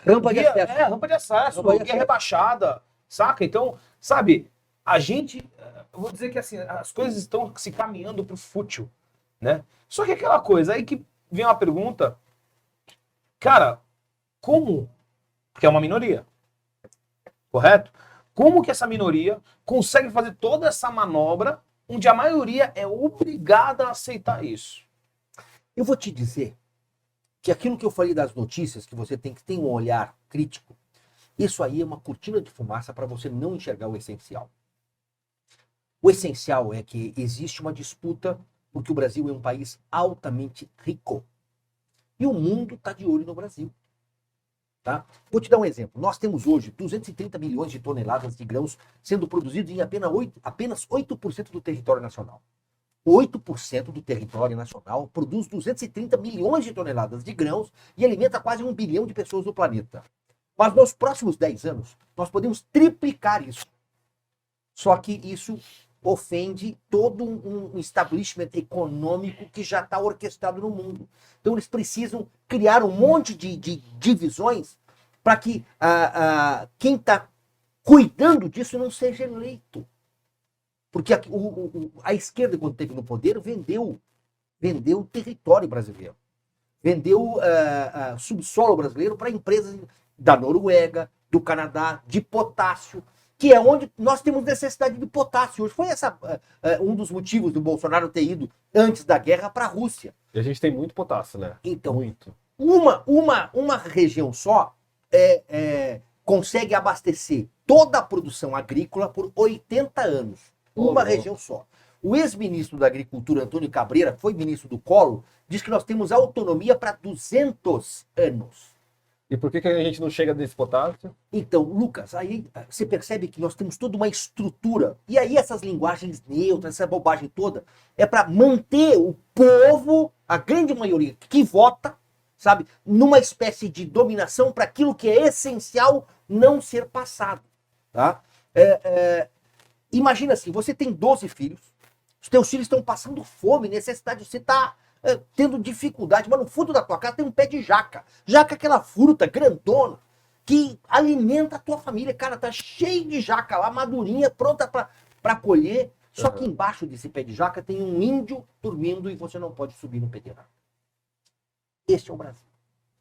Rampa de
guia,
acesso.
rampa de acesso,
Rampa de
guia
acesso.
rebaixada, saca? Então, sabe, a gente, eu vou dizer que assim, as coisas estão se caminhando pro fútil, né? Só que aquela coisa, aí que vem uma pergunta, cara, como? Porque é uma minoria, correto? Como que essa minoria consegue fazer toda essa manobra onde a maioria é obrigada a aceitar isso?
Eu vou te dizer que aquilo que eu falei das notícias, que você tem que ter um olhar crítico, isso aí é uma cortina de fumaça para você não enxergar o essencial. O essencial é que existe uma disputa porque o Brasil é um país altamente rico. E o mundo está de olho no Brasil. Tá? Vou te dar um exemplo. Nós temos hoje 230 milhões de toneladas de grãos sendo produzidos em apenas 8% do território nacional. 8% do território nacional produz 230 milhões de toneladas de grãos e alimenta quase 1 bilhão de pessoas no planeta. Mas nos próximos 10 anos, nós podemos triplicar isso. Só que isso ofende todo um establishment econômico que já está orquestrado no mundo. Então eles precisam criar um monte de divisões para que quem está cuidando disso não seja eleito. Porque a esquerda, quando esteve no poder, vendeu o território brasileiro. Vendeu subsolo brasileiro para empresas da Noruega, do Canadá, de potássio, que é onde nós temos necessidade de potássio. Hoje foi um dos motivos do Bolsonaro ter ido, antes da guerra, para a Rússia.
E a gente tem muito potássio, né?
Então,
Muito.
uma região só consegue abastecer toda a produção agrícola por 80 anos. Uma região só. O ex-ministro da Agricultura, Antônio Cabreira, que foi ministro do Collor, diz que nós temos autonomia para 200 anos.
E por que a gente não chega nesse potássio?
Então, Lucas, aí você percebe que nós temos toda uma estrutura. E aí essas linguagens neutras, essa bobagem toda, é para manter o povo, a grande maioria que vota, sabe, numa espécie de dominação para aquilo que é essencial não ser passado. Tá? Imagina assim, você tem 12 filhos, os teus filhos estão passando fome, necessidade, você está tendo dificuldade, mas no fundo da tua casa tem um pé de jaca. Jaca é aquela fruta grandona que alimenta a tua família. Cara, tá cheio de jaca lá, madurinha, pronta para colher. Só que embaixo desse pé de jaca tem um índio dormindo e você não pode subir no pé de jaca. Este é o Brasil.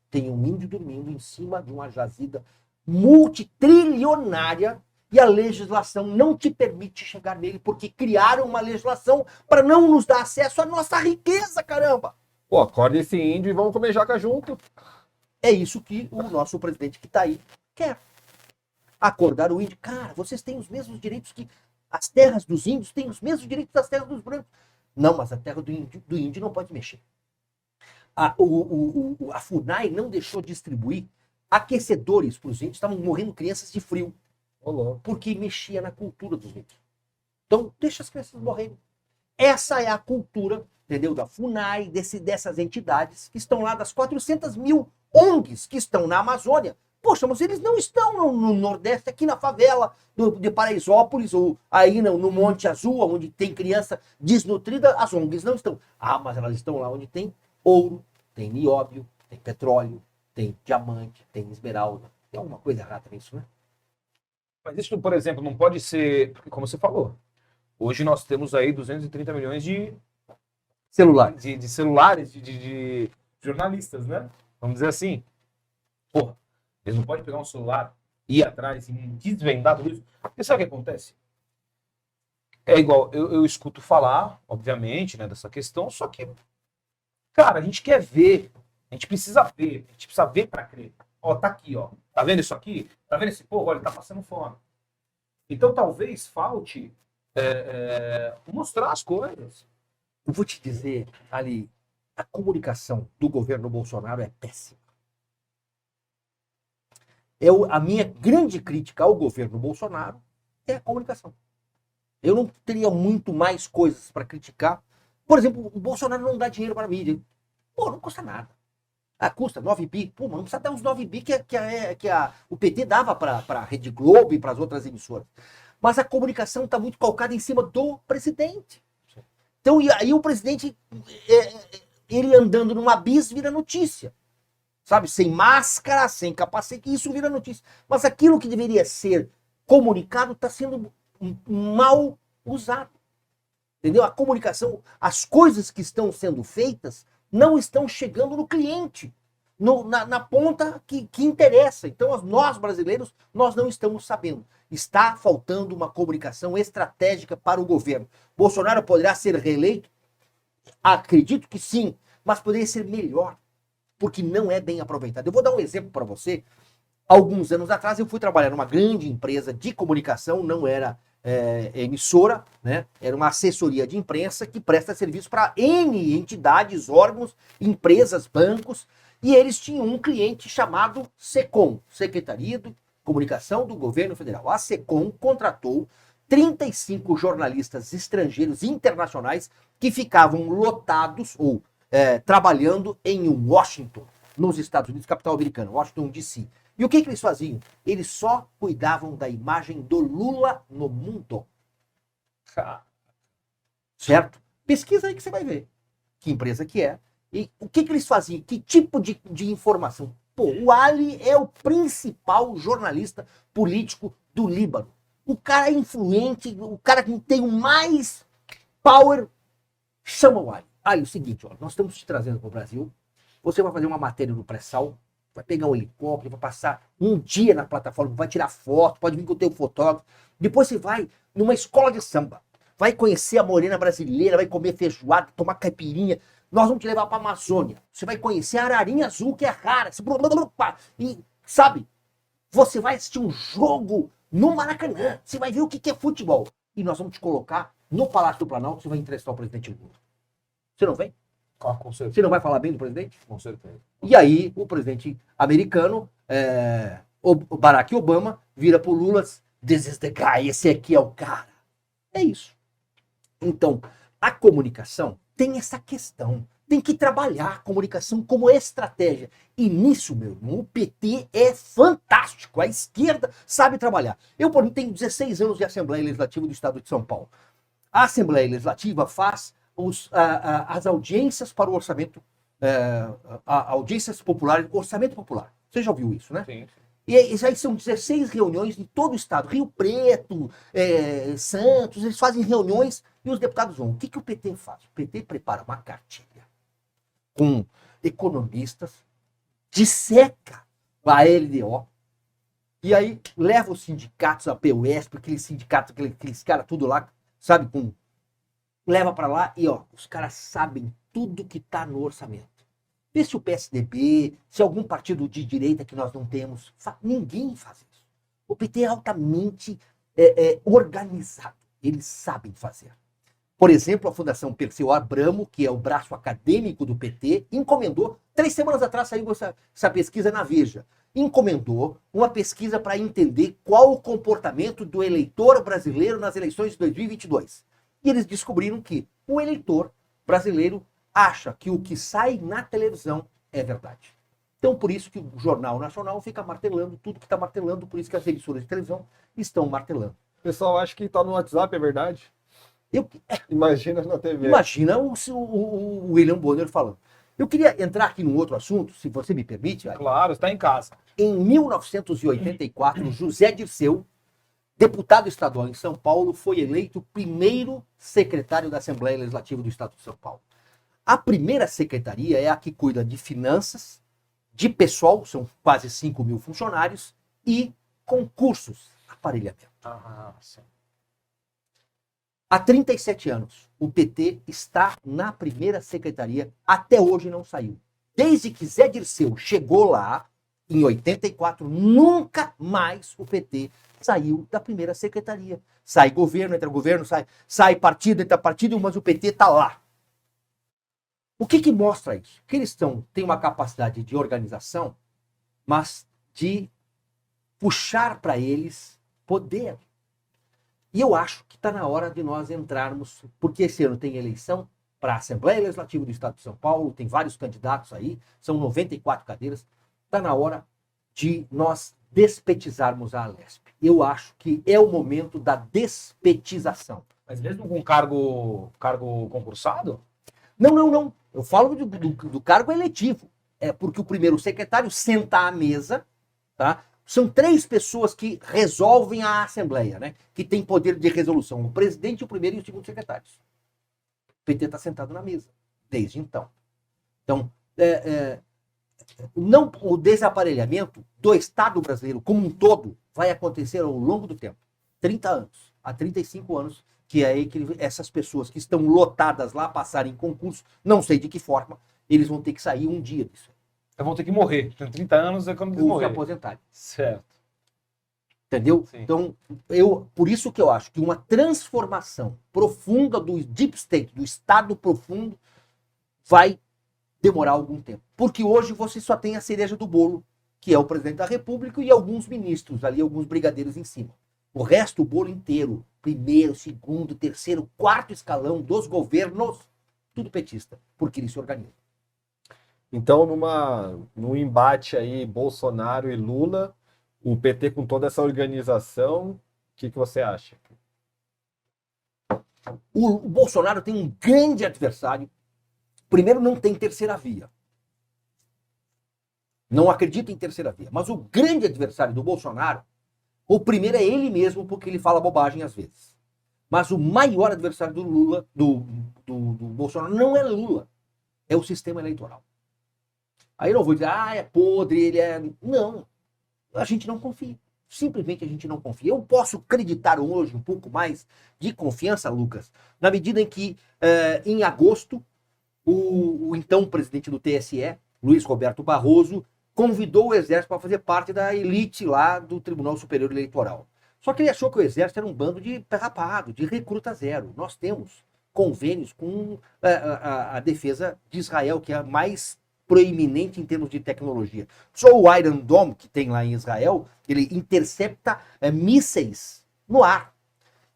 Tem um índio dormindo em cima de uma jazida multitrilionária e a legislação não te permite chegar nele porque criaram uma legislação para não nos dar acesso à nossa riqueza, caramba!
Pô, acorda esse índio e vamos comer jaca junto.
É isso que o nosso presidente que está aí quer. Acordar o índio. Cara, vocês têm os mesmos direitos que as terras dos índios têm os mesmos direitos das terras dos brancos. Não, mas a terra do índio não pode mexer. A FUNAI não deixou distribuir aquecedores para os índios. Estavam morrendo crianças de frio.
Rolou.
porque mexia na cultura dos índios. Então, deixa as crianças morrerem. Essa é a cultura, entendeu? Da FUNAI, dessas entidades que estão lá, das 400 mil ONGs que estão na Amazônia. Poxa, mas eles não estão no Nordeste, aqui na favela de Paraisópolis, ou aí no Monte Azul, onde tem criança desnutrida, as ONGs não estão. Ah, mas elas estão lá onde tem ouro, tem nióbio, tem petróleo, tem diamante, tem esmeralda. Tem alguma coisa errada nisso, né?
Mas isso, por exemplo, não pode ser, como você falou. Hoje nós temos aí 230 milhões de
Celular.
de celulares, de jornalistas, né? Vamos dizer assim. Porra, eles não podem pegar um celular, ir atrás e desvendar tudo isso. Porque sabe o que acontece? É igual, eu escuto falar, obviamente, né, dessa questão, só que, cara, a gente quer ver, a gente precisa ver pra crer. Ó, tá aqui, ó. Tá vendo isso aqui? Tá vendo esse povo? Olha, ele tá passando fome. Então talvez falte mostrar as coisas.
Eu vou te dizer, Ali, a comunicação do governo Bolsonaro é péssima. A minha grande crítica ao governo Bolsonaro é a comunicação. Eu não teria muito mais coisas para criticar. Por exemplo, o Bolsonaro não dá dinheiro para a mídia. Pô, não custa nada. Ah, custa 9 bi. Pô, mas não precisa dar uns 9 bi que o PT dava para a Rede Globo e para as outras emissoras. Mas a comunicação está muito calcada em cima do presidente. Então, e aí o presidente, ele andando numa bis, vira notícia. Sabe? Sem máscara, sem capacete, isso vira notícia. Mas aquilo que deveria ser comunicado está sendo mal usado. Entendeu? A comunicação, as coisas que estão sendo feitas não estão chegando no cliente, na ponta que interessa. Então, nós brasileiros, nós não estamos sabendo. Está faltando uma comunicação estratégica para o governo. Bolsonaro poderá ser reeleito? Acredito que sim, mas poderia ser melhor, porque não é bem aproveitado. Eu vou dar um exemplo para você. Alguns anos atrás, eu fui trabalhar numa grande empresa de comunicação, não era emissora, né? Era uma assessoria de imprensa que presta serviço para N entidades, órgãos, empresas, bancos, e eles tinham um cliente chamado SECOM, Secretaria de Comunicação do Governo Federal. A SECOM contratou 35 jornalistas estrangeiros internacionais que ficavam lotados ou trabalhando em Washington, nos Estados Unidos, capital americana, Washington, D.C. E o que eles faziam? Eles só cuidavam da imagem do Lula no mundo. Certo? Pesquisa aí que você vai ver que empresa que é. E o que eles faziam? Que tipo de informação? Pô, o Ali é o principal jornalista político do Líbano. O cara é influente, o cara que tem o mais power, chama o Ali. Ali, o seguinte, ó, nós estamos te trazendo para o Brasil, você vai fazer uma matéria no pré-sal, vai pegar um helicóptero, vai passar um dia na plataforma, vai tirar foto, pode vir com o teu fotógrafo. Depois você vai numa escola de samba, vai conhecer a morena brasileira, vai comer feijoada, tomar caipirinha. Nós vamos te levar para a Amazônia. Você vai conhecer a ararinha azul, que é rara. E, sabe, você vai assistir um jogo no Maracanã. Você vai ver o que é futebol. E nós vamos te colocar no Palácio do Planalto, você vai entrevistar o presidente Lula. Você não vem?
Com certeza.
Você não vai falar bem do presidente?
Com certeza.
E aí, o presidente americano, o Barack Obama, vira pro Lula, this is the guy, esse aqui é o cara. É isso. Então, a comunicação tem essa questão. Tem que trabalhar a comunicação como estratégia. E nisso, meu irmão, o PT é fantástico. A esquerda sabe trabalhar. Eu, por exemplo, tenho 16 anos de Assembleia Legislativa do Estado de São Paulo. A Assembleia Legislativa faz as audiências para o orçamento, audiências populares, orçamento popular. Você já ouviu isso, né?
Sim.
E aí são 16 reuniões em todo o estado. Rio Preto, Santos, eles fazem reuniões e os deputados vão. O que o PT faz? O PT prepara uma cartilha com economistas, disseca a LDO, e aí leva os sindicatos, a PUESP, aqueles sindicatos, aqueles caras tudo lá, sabe, leva para lá e ó, os caras sabem tudo que tá no orçamento. Vê se o PSDB, se algum partido de direita que nós não temos, ninguém faz isso. O PT é altamente organizado, eles sabem fazer. Por exemplo, a Fundação Perseu Abramo, que é o braço acadêmico do PT, encomendou, 3 semanas atrás saiu essa pesquisa na Veja, encomendou uma pesquisa para entender qual o comportamento do eleitor brasileiro nas eleições de 2022. E eles descobriram que o eleitor brasileiro acha que o que sai na televisão é verdade. Então, por isso que o Jornal Nacional fica martelando tudo que está martelando, por isso que as emissoras de televisão estão martelando.
O pessoal acha que tá no WhatsApp, é verdade?
Eu,
Imagina na TV.
Imagina o William Bonner falando. Eu queria entrar aqui num outro assunto, se você me permite.
Claro, está em casa.
Em 1984, José Dirceu, deputado estadual em São Paulo, foi eleito primeiro secretário da Assembleia Legislativa do Estado de São Paulo. A primeira secretaria é a que cuida de finanças, de pessoal, são quase 5 mil funcionários, e concursos, aparelhamento.
Sim.
Há 37 anos, o PT está na primeira secretaria, até hoje não saiu. Desde que Zé Dirceu chegou lá, em 84, nunca mais o PT saiu da primeira secretaria. Sai governo, entra governo, sai partido, entra partido, mas o PT está lá. O que mostra isso? Que eles têm uma capacidade de organização, mas de puxar para eles poder. E eu acho que está na hora de nós entrarmos, porque esse ano tem eleição para a Assembleia Legislativa do Estado de São Paulo, tem vários candidatos aí, são 94 cadeiras, está na hora de nós despetizarmos a Alesp. Eu acho que é o momento da despetização.
Mas mesmo com cargo concursado?
Não. Eu falo do cargo eletivo. É porque o primeiro secretário senta à mesa, tá? São 3 pessoas que resolvem a Assembleia, né? Que tem poder de resolução. O presidente, o primeiro e o segundo secretários. O PT está sentado na mesa, desde então. Então, não, o desaparelhamento do Estado brasileiro como um todo vai acontecer ao longo do tempo. 30 anos, há 35 anos, que é aí que essas pessoas que estão lotadas lá passarem em concurso, não sei de que forma, eles vão ter que sair um dia disso.
Então vão ter que morrer. Com 30 anos é quando eles
Ou se
morrerem.
aposentarem.
Certo.
Entendeu?
Sim.
Então, por isso que eu acho que uma transformação profunda do deep state, do Estado profundo, vai demorar algum tempo. Porque hoje você só tem a cereja do bolo, que é o presidente da República e alguns ministros ali, alguns brigadeiros em cima. O resto, o bolo inteiro, primeiro, segundo, terceiro, quarto escalão dos governos, tudo petista, porque eles se organizam.
Então, num embate aí, Bolsonaro e Lula, o PT com toda essa organização, o que você acha?
O Bolsonaro tem um grande adversário. Primeiro, não tem terceira via. Não acredita em terceira via. Mas o grande adversário do Bolsonaro, o primeiro é ele mesmo, porque ele fala bobagem às vezes. Mas o maior adversário do Lula, do Bolsonaro, não é Lula. É o sistema eleitoral. Aí eu não vou dizer, é podre, ele é... Não. A gente não confia. Simplesmente a gente não confia. Eu posso acreditar hoje um pouco mais de confiança, Lucas, na medida em que, em agosto, o então presidente do TSE, Luiz Roberto Barroso, convidou o Exército para fazer parte da elite lá do Tribunal Superior Eleitoral. Só que ele achou que o Exército era um bando de perrapado, de recruta zero. Nós temos convênios com a defesa de Israel, que é a mais proeminente em termos de tecnologia. Só o Iron Dome, que tem lá em Israel, ele intercepta mísseis no ar.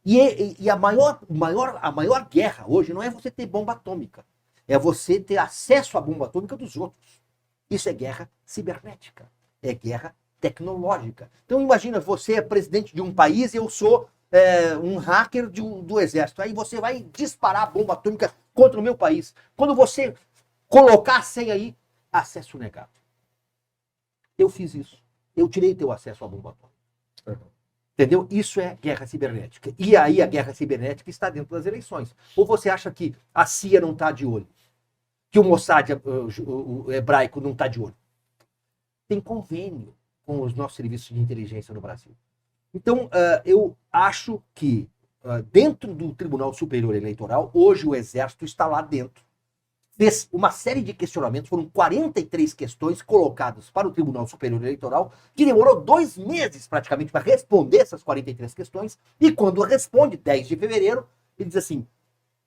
E a maior guerra hoje não é você ter bomba atômica, é você ter acesso à bomba atômica dos outros. Isso é guerra cibernética, é guerra tecnológica. Então imagina, você é presidente de um país e eu sou um hacker do exército. Aí você vai disparar a bomba atômica contra o meu país. Quando você colocar a senha aí, acesso negado. Eu fiz isso. Eu tirei teu acesso à bomba atômica. Entendeu? Isso é guerra cibernética. E aí a guerra cibernética está dentro das eleições. Ou você acha que a CIA não está de olho? Que o Mossad o hebraico não está de olho? Tem convênio com os nossos serviços de inteligência no Brasil. Então, eu acho que dentro do Tribunal Superior Eleitoral, hoje o Exército está lá dentro. Fez uma série de questionamentos, foram 43 questões colocadas para o Tribunal Superior Eleitoral, que demorou 2 meses praticamente para responder essas 43 questões, e quando responde, 10 de fevereiro, ele diz assim,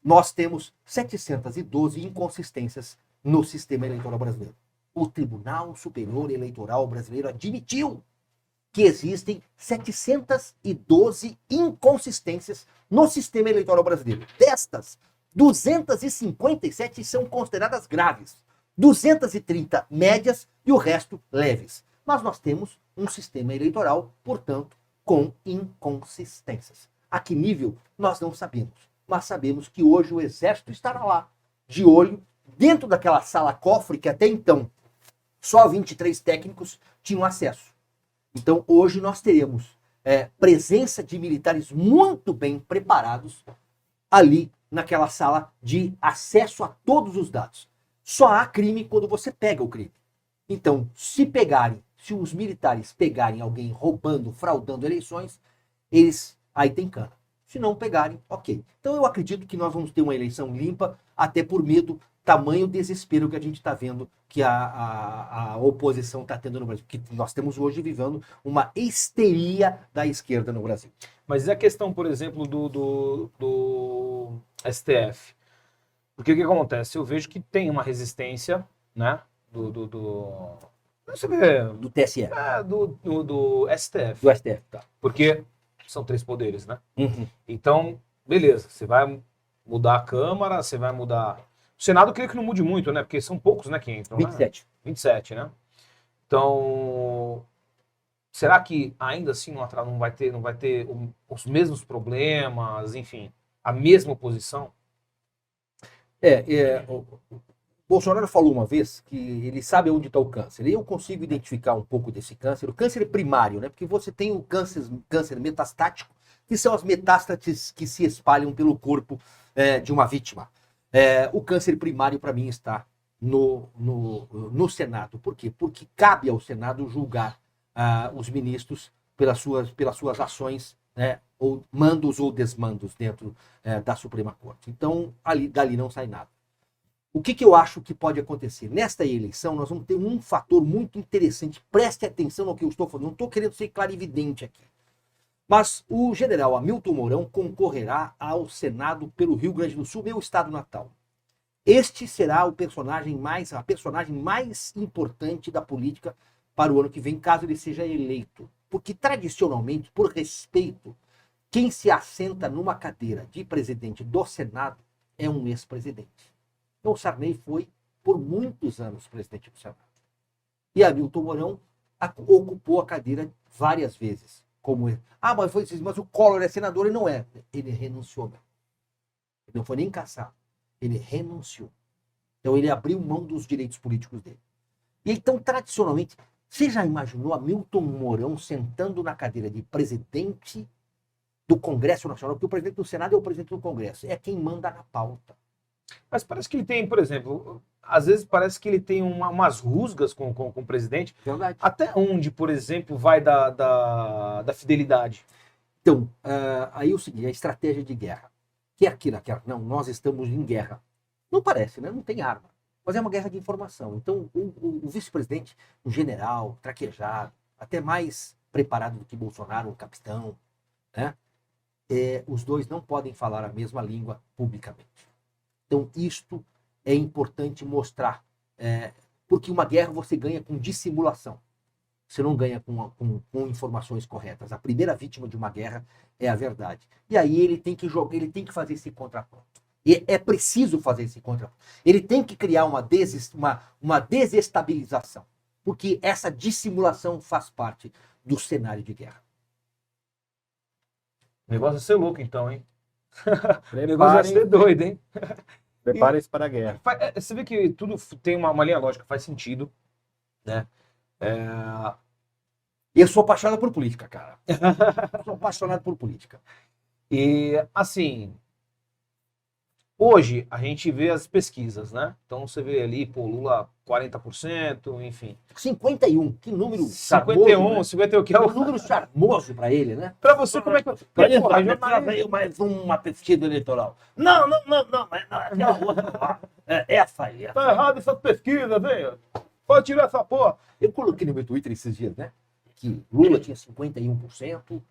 nós temos 712 inconsistências no sistema eleitoral brasileiro. o Tribunal Superior Eleitoral Brasileiro admitiu que existem 712 inconsistências no sistema eleitoral brasileiro. Destas, 257 são consideradas graves, 230 médias e o resto leves. Mas nós temos um sistema eleitoral, portanto, com inconsistências. A que nível, nós não sabemos. Mas sabemos que hoje o Exército estará lá, de olho, dentro daquela sala-cofre que até então só 23 técnicos tinham acesso. Então, hoje nós teremos presença de militares muito bem preparados ali naquela sala de acesso a todos os dados. Só há crime quando você pega o crime. Então, se os militares pegarem alguém roubando, fraudando eleições, eles aí tem cana. Se não pegarem, ok. Então, eu acredito que nós vamos ter uma eleição limpa, até por medo, tamanho desespero que a gente está vendo que a oposição está tendo no Brasil. Porque nós estamos hoje vivendo uma histeria da esquerda no Brasil.
Mas e a questão, por exemplo, do STF? Porque o que acontece? Eu vejo que tem uma resistência, né? Você vê,
Do TSE.
do STF.
Do STF, tá.
Porque são 3 poderes, né?
Uhum.
Então, beleza, você vai mudar a Câmara, você vai mudar. O Senado eu creio que não mude muito, né? Porque são poucos, né, que entram.
27.
Né? 27, né? Então, será que ainda assim não vai ter os mesmos problemas, enfim, a mesma oposição?
O Bolsonaro falou uma vez que ele sabe onde está o câncer. E eu consigo identificar um pouco desse câncer. O câncer primário, né? Porque você tem o câncer metastático, que são as metástases que se espalham pelo corpo de uma vítima. O câncer primário, para mim, está no Senado. Por quê? Porque cabe ao Senado julgar os ministros pelas suas ações, né, ou mandos ou desmandos dentro da Suprema Corte. Então, dali não sai nada. O que eu acho que pode acontecer? Nesta eleição, nós vamos ter um fator muito interessante. Preste atenção no que eu estou falando. Não estou querendo ser clarividente aqui. Mas o general Hamilton Mourão concorrerá ao Senado pelo Rio Grande do Sul, meu estado natal. Este será a personagem mais importante da política para o ano que vem, caso ele seja eleito. Porque, tradicionalmente, por respeito, quem se assenta numa cadeira de presidente do Senado é um ex-presidente. Então, o Sarney foi, por muitos anos, presidente do Senado. E Hamilton Mourão ocupou a cadeira várias vezes. Mas o Collor é senador e não é. Ele renunciou. Ele não foi nem caçado. Ele renunciou. Então, ele abriu mão dos direitos políticos dele. E então, tradicionalmente, você já imaginou Hamilton Mourão sentando na cadeira de presidente do Congresso Nacional? Porque o presidente do Senado é o presidente do Congresso. É quem manda na pauta.
Mas parece que ele tem, por exemplo, às vezes parece que ele tem umas rusgas com o presidente.
Verdade.
Até onde, por exemplo, vai da fidelidade?
Então, aí é o seguinte, a estratégia de guerra. Quer queira, não, nós estamos em guerra. Não parece, né? Não tem arma. Mas é uma guerra de informação. Então, o vice-presidente, um general, traquejado, até mais preparado do que Bolsonaro, um capitão, né? Os dois não podem falar a mesma língua publicamente. Então, isto é importante mostrar. Porque uma guerra você ganha com dissimulação. Você não ganha com informações corretas. A primeira vítima de uma guerra é a verdade. E aí ele tem que fazer esse contraponto. E é preciso fazer esse contraponto. Ele tem que criar uma desestabilização. Porque essa dissimulação faz parte do cenário de guerra.
O negócio vai ser louco, então, hein? O negócio vai ser doido, hein?
Preparem-se para a guerra.
Você vê que tudo tem uma linha lógica, faz sentido, né?
Eu sou apaixonado por política, cara. Sou apaixonado por política.
E, assim, hoje a gente vê as pesquisas, né? Então você vê ali, Lula 40%, enfim.
51, que número
51,
charmoso, né?
51, que é
Um
o...
número charmoso para ele, né?
Pra você, como é que...
Veio mais uma pesquisa eleitoral. Não, mas é a outra. Essa aí.
Tá errado essa pesquisa, velho. Pode tirar essa porra.
Eu coloquei no meu Twitter esses dias, né? Que Lula tinha 51%.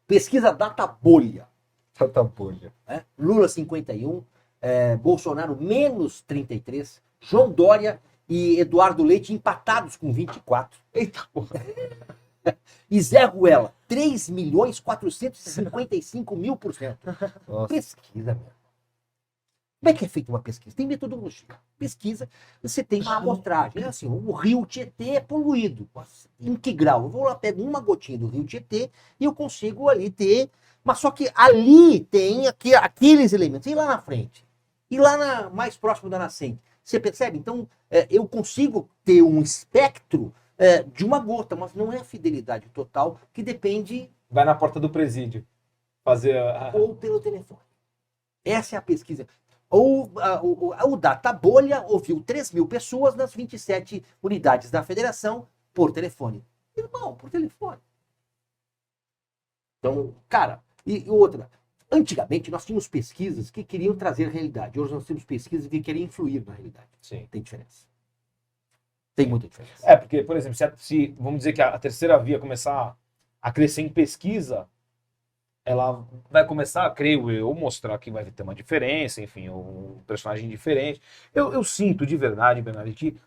Pesquisa Datafolha.
Datafolha.
Lula 51%. Bolsonaro menos 33%. João Dória e Eduardo Leite empatados com 24.
Eita porra.
E Zé Ruela, 3.455.000%.
Nossa.
Pesquisa, meu. Como é que é feita uma pesquisa? Tem metodologia. Pesquisa, você tem uma amostragem. É assim, o rio Tietê é poluído. Em que grau? Eu vou lá, pego uma gotinha do rio Tietê e eu consigo ali ter... Mas só que ali tem aqueles elementos. E lá na frente? E lá mais próximo da nascente? Você percebe? Então, eu consigo ter um espectro de uma gota, mas não é a fidelidade total, que depende...
Vai na porta do presídio fazer
Ou pelo telefone. Essa é a pesquisa. O Databolha ouviu 3.000 pessoas nas 27 unidades da federação por telefone. Irmão, por telefone. Então, cara, e outra. Antigamente nós tínhamos pesquisas que queriam trazer realidade. Hoje nós temos pesquisas que querem influir na realidade.
Sim.
Tem diferença. Tem muita diferença.
Porque, por exemplo, se vamos dizer que a terceira via começar a crescer em pesquisa, ela vai começar, creio eu, mostrar que vai ter uma diferença, enfim, um personagem diferente. Eu sinto de verdade, Bernardo, que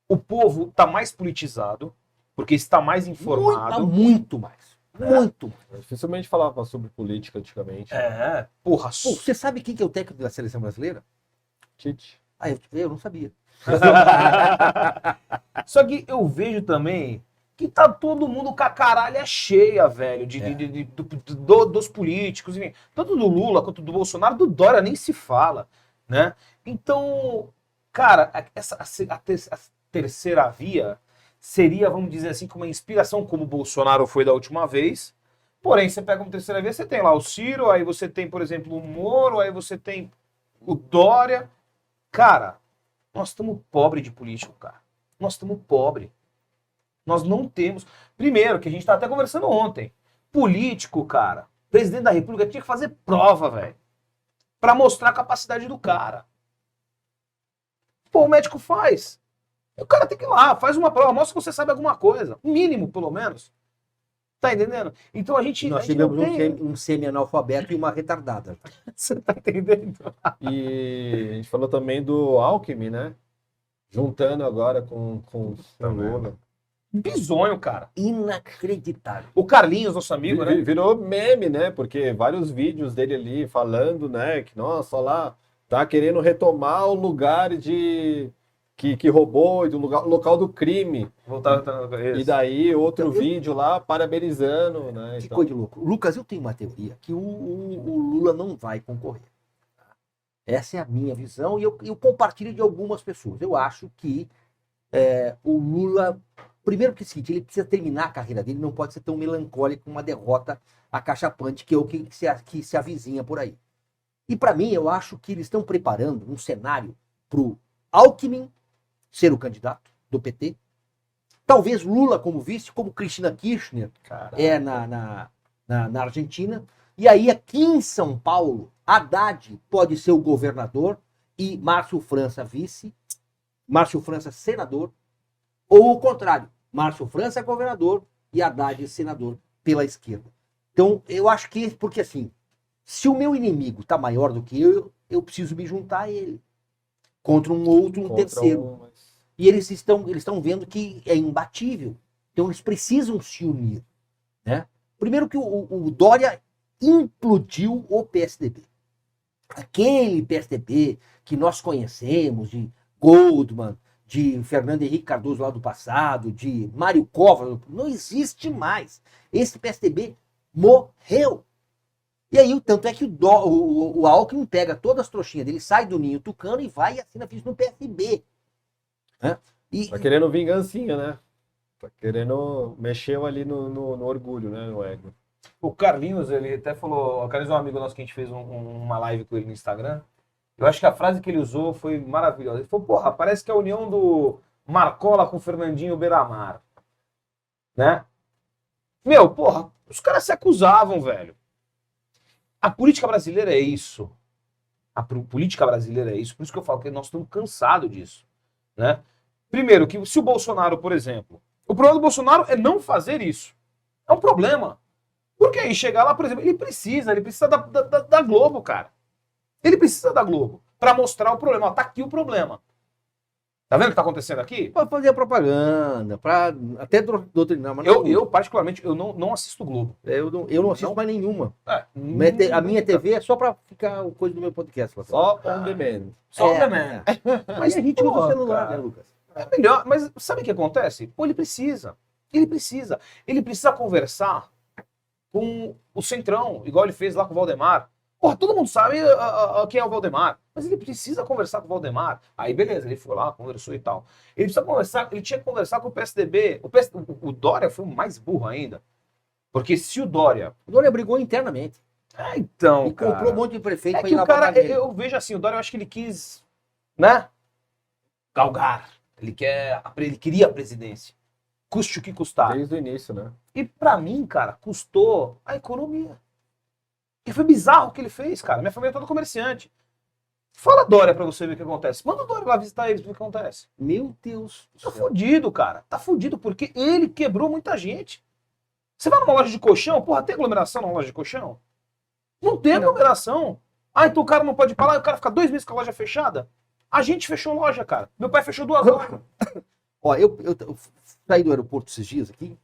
o povo está mais politizado, porque está mais informado.
Muito mais. Muito mais.
Eu dificilmente falava sobre política antigamente.
Porra,
Pô, você sabe quem que é o técnico da seleção brasileira?
Tite.
Ah, eu não sabia.
Só que eu vejo também que tá todo mundo com a caralha cheia, velho, dos políticos, enfim, tanto do Lula quanto do Bolsonaro, do Dória nem se fala, né? Então, cara, a terceira via seria, vamos dizer assim, como uma inspiração, como o Bolsonaro foi da última vez. Porém, você pega uma terceira via, você tem lá o Ciro, aí você tem, por exemplo, o Moro, aí você tem o Dória. Cara, nós estamos pobres de político, cara. Nós estamos pobres. Nós não temos... Primeiro, que a gente tá até conversando ontem. Político, cara, presidente da República tinha que fazer prova, velho. Pra mostrar a capacidade do cara. Pô, o médico faz. O cara tem que ir lá, faz uma prova, mostra que você sabe alguma coisa. O mínimo, pelo menos. Tá entendendo? Então a gente...
Nós tivemos um semi-analfabeto e uma retardada.
Você tá entendendo?
E a gente falou também do Alckmin, né? Juntando agora com o Lula.
Bizonho, cara.
Inacreditável.
O Carlinhos, nosso amigo, né?
Virou meme, né? Porque vários vídeos dele ali falando, né? Que, nossa, olha lá, tá querendo retomar o lugar que roubou, do local do crime. E daí outro vídeo lá parabenizando, né?
Que coisa de louco. Lucas, eu tenho uma teoria que o Lula não vai concorrer. Essa é a minha visão e eu compartilho de algumas pessoas. Eu acho que o Lula... Primeiro que é o seguinte, ele precisa terminar a carreira dele, não pode ser tão melancólico com uma derrota acachapante, que é o que se avizinha por aí. E para mim, eu acho que eles estão preparando um cenário para o Alckmin ser o candidato do PT, talvez Lula como vice, como Cristina Kirchner na Argentina, e aí aqui em São Paulo, Haddad pode ser o governador e Márcio França vice, Márcio França senador, ou o contrário, Márcio França é governador e Haddad é senador pela esquerda. Então, eu acho que, porque assim, se o meu inimigo está maior do que eu preciso me juntar a ele. Contra um outro, um terceiro. E eles estão vendo que é imbatível. Então, eles precisam se unir. Né? Primeiro que o Dória implodiu o PSDB. Aquele PSDB que nós conhecemos, de Goldman, de Fernando Henrique Cardoso lá do passado, de Mário Covas, não existe mais. Esse PSDB morreu. E aí, tanto é que o Alckmin pega todas as trouxinhas dele, sai do ninho tucano e vai e assina ficha no PSB. Né?
Tá querendo vingancinha, né? Tá querendo... Mexeu ali no orgulho, né? No ego.
O Carlinhos, ele até falou... O Carlinhos é um amigo nosso que a gente fez uma live com ele no Instagram. Eu acho que a frase que ele usou foi maravilhosa. Ele falou, porra, parece que é a união do Marcola com o Fernandinho Beiramar. Né? Meu, porra, os caras se acusavam, velho. A política brasileira é isso. A política brasileira é isso. Por isso que eu falo que nós estamos cansados disso. Né? Primeiro, que se o Bolsonaro, por exemplo... O problema do Bolsonaro é não fazer isso. É um problema. Porque aí chegar lá, por exemplo, ele precisa da Globo, cara. Ele precisa da Globo para mostrar o problema. Ó, tá aqui o problema. Tá vendo o que tá acontecendo aqui?
Pra fazer propaganda, pra até doutrinar. Mas
Eu particularmente, eu não assisto o Globo.
eu não assisto mais nenhuma. A minha
nunca.
TV é só pra ficar coisa do meu podcast.
Só on demand.
Só
É.
também.
Mas a gente usa
Porra,
o celular,
cara.
né, Lucas?
É melhor, mas sabe o que acontece? Pô, ele precisa. Ele precisa conversar com o Centrão, igual ele fez lá com o Valdemar. Porra, todo mundo sabe quem é o Valdemar, mas ele precisa conversar com o Valdemar. Aí, beleza, ele foi lá, conversou e tal. Ele precisa conversar, ele tinha que conversar com o PSDB. O Dória foi o mais burro ainda. Porque se o Dória...
O Dória brigou internamente.
Então,
E comprou um monte de prefeito
É
pra
que
ir lá
o cara,
pra dele.
eu vejo assim, o Dória, eu acho que ele quis, né? Galgar. Ele queria a presidência. Custe o que custar.
Desde o início, né?
E pra mim, cara, custou a economia. E foi bizarro o que ele fez, cara. Minha família é toda comerciante. Fala Dória pra você ver o que acontece. Manda o Dória lá visitar eles pra ver o que acontece.
Meu Deus do
Tá
céu.
fudido, cara. Tá fudido porque ele quebrou muita gente. Você vai numa loja de colchão, porra, tem aglomeração na loja de colchão? Não tem aglomeração. Ah, então o cara não pode ir pra lá e o cara fica 2 meses com a loja fechada? A gente fechou loja, cara. Meu pai fechou 2 lojas.
Ó, eu saí do aeroporto esses dias aqui,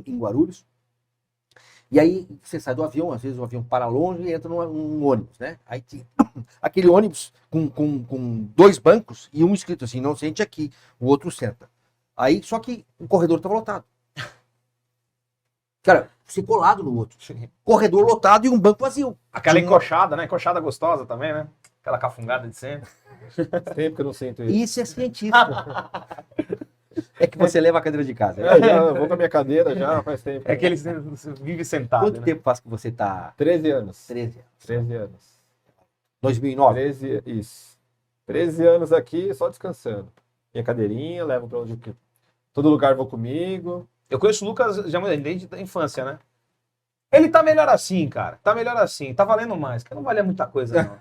em Guarulhos. E aí você sai do avião, às vezes o avião para longe e entra num ônibus, né? Aí aquele ônibus com 2 bancos e um escrito assim, não sente aqui, o outro senta. Aí, só que o corredor estava lotado. Cara, você colado no outro. Corredor lotado e um banco vazio.
Aquela encoxada, né? Encoxada gostosa também, né? Aquela cafungada de sempre.
Sempre que eu não sinto isso.
Isso é científico. É que você leva a cadeira de casa.
Eu vou com a minha cadeira já faz tempo.
É que ele vive sentado,
Quanto
né?
tempo faz que você está?
13 anos.
13 anos.
13 anos.
2009?
13, isso. 13 anos aqui só descansando. Minha cadeirinha, levo pra onde eu... Todo lugar vou comigo.
Eu conheço o Lucas já desde a infância, né? Ele tá melhor assim, cara. Tá melhor assim. Tá valendo mais. Que não valia muita coisa, não.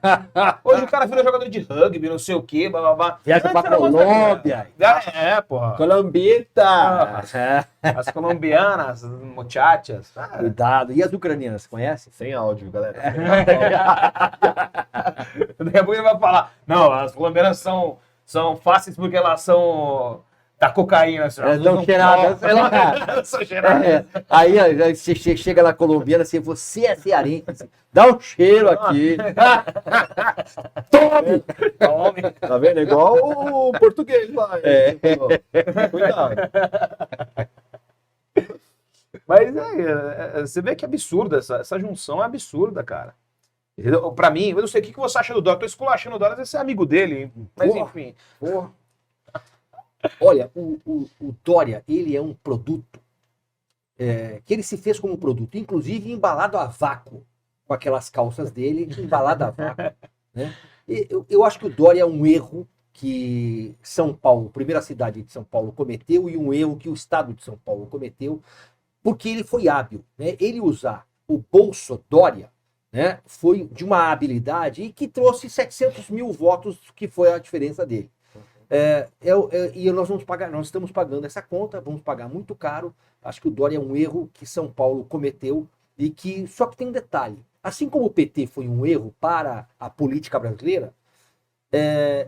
Hoje o cara virou jogador de rugby, não sei o quê, blá.
Viaja pra
Antes era mais
Colômbia.
porra.
Colombita!
As colombianas, as muchachas.
Cuidado. E as ucranianas, conhece?
Sem áudio, galera.
Daqui a pouco ele vai falar. Não, as colombianas são fáceis porque elas são da cocaína.
Elas são cheiradas.
Elas são cheiradas.
Aí você chega na colombiana, assim, você é cearense. Dá um cheiro aqui. Tome!
Tome.
Tá vendo? É igual o português lá. Cuidado.
Mas você vê que é absurda, essa junção é absurda, cara. Entendeu? Pra mim, eu não sei o que você acha do Dória. Eu tô esculachando o Dória, você é amigo dele. Mas
Porra.
enfim.
Porra. Olha, o Dória, ele é um produto que ele se fez como um produto, inclusive embalado a vácuo, com aquelas calças dele, embalado a vácuo. Né? Eu acho que o Dória é um erro que São Paulo, primeira cidade de São Paulo, cometeu e um erro que o estado de São Paulo cometeu, porque ele foi hábil. Né? Ele usar o Bolso Dória, né, foi de uma habilidade e que trouxe 700 mil votos, que foi a diferença dele. E nós estamos pagando essa conta, vamos pagar muito caro. Acho que o Dória é um erro que São Paulo cometeu e que só que tem um detalhe. Assim como o PT foi um erro para a política brasileira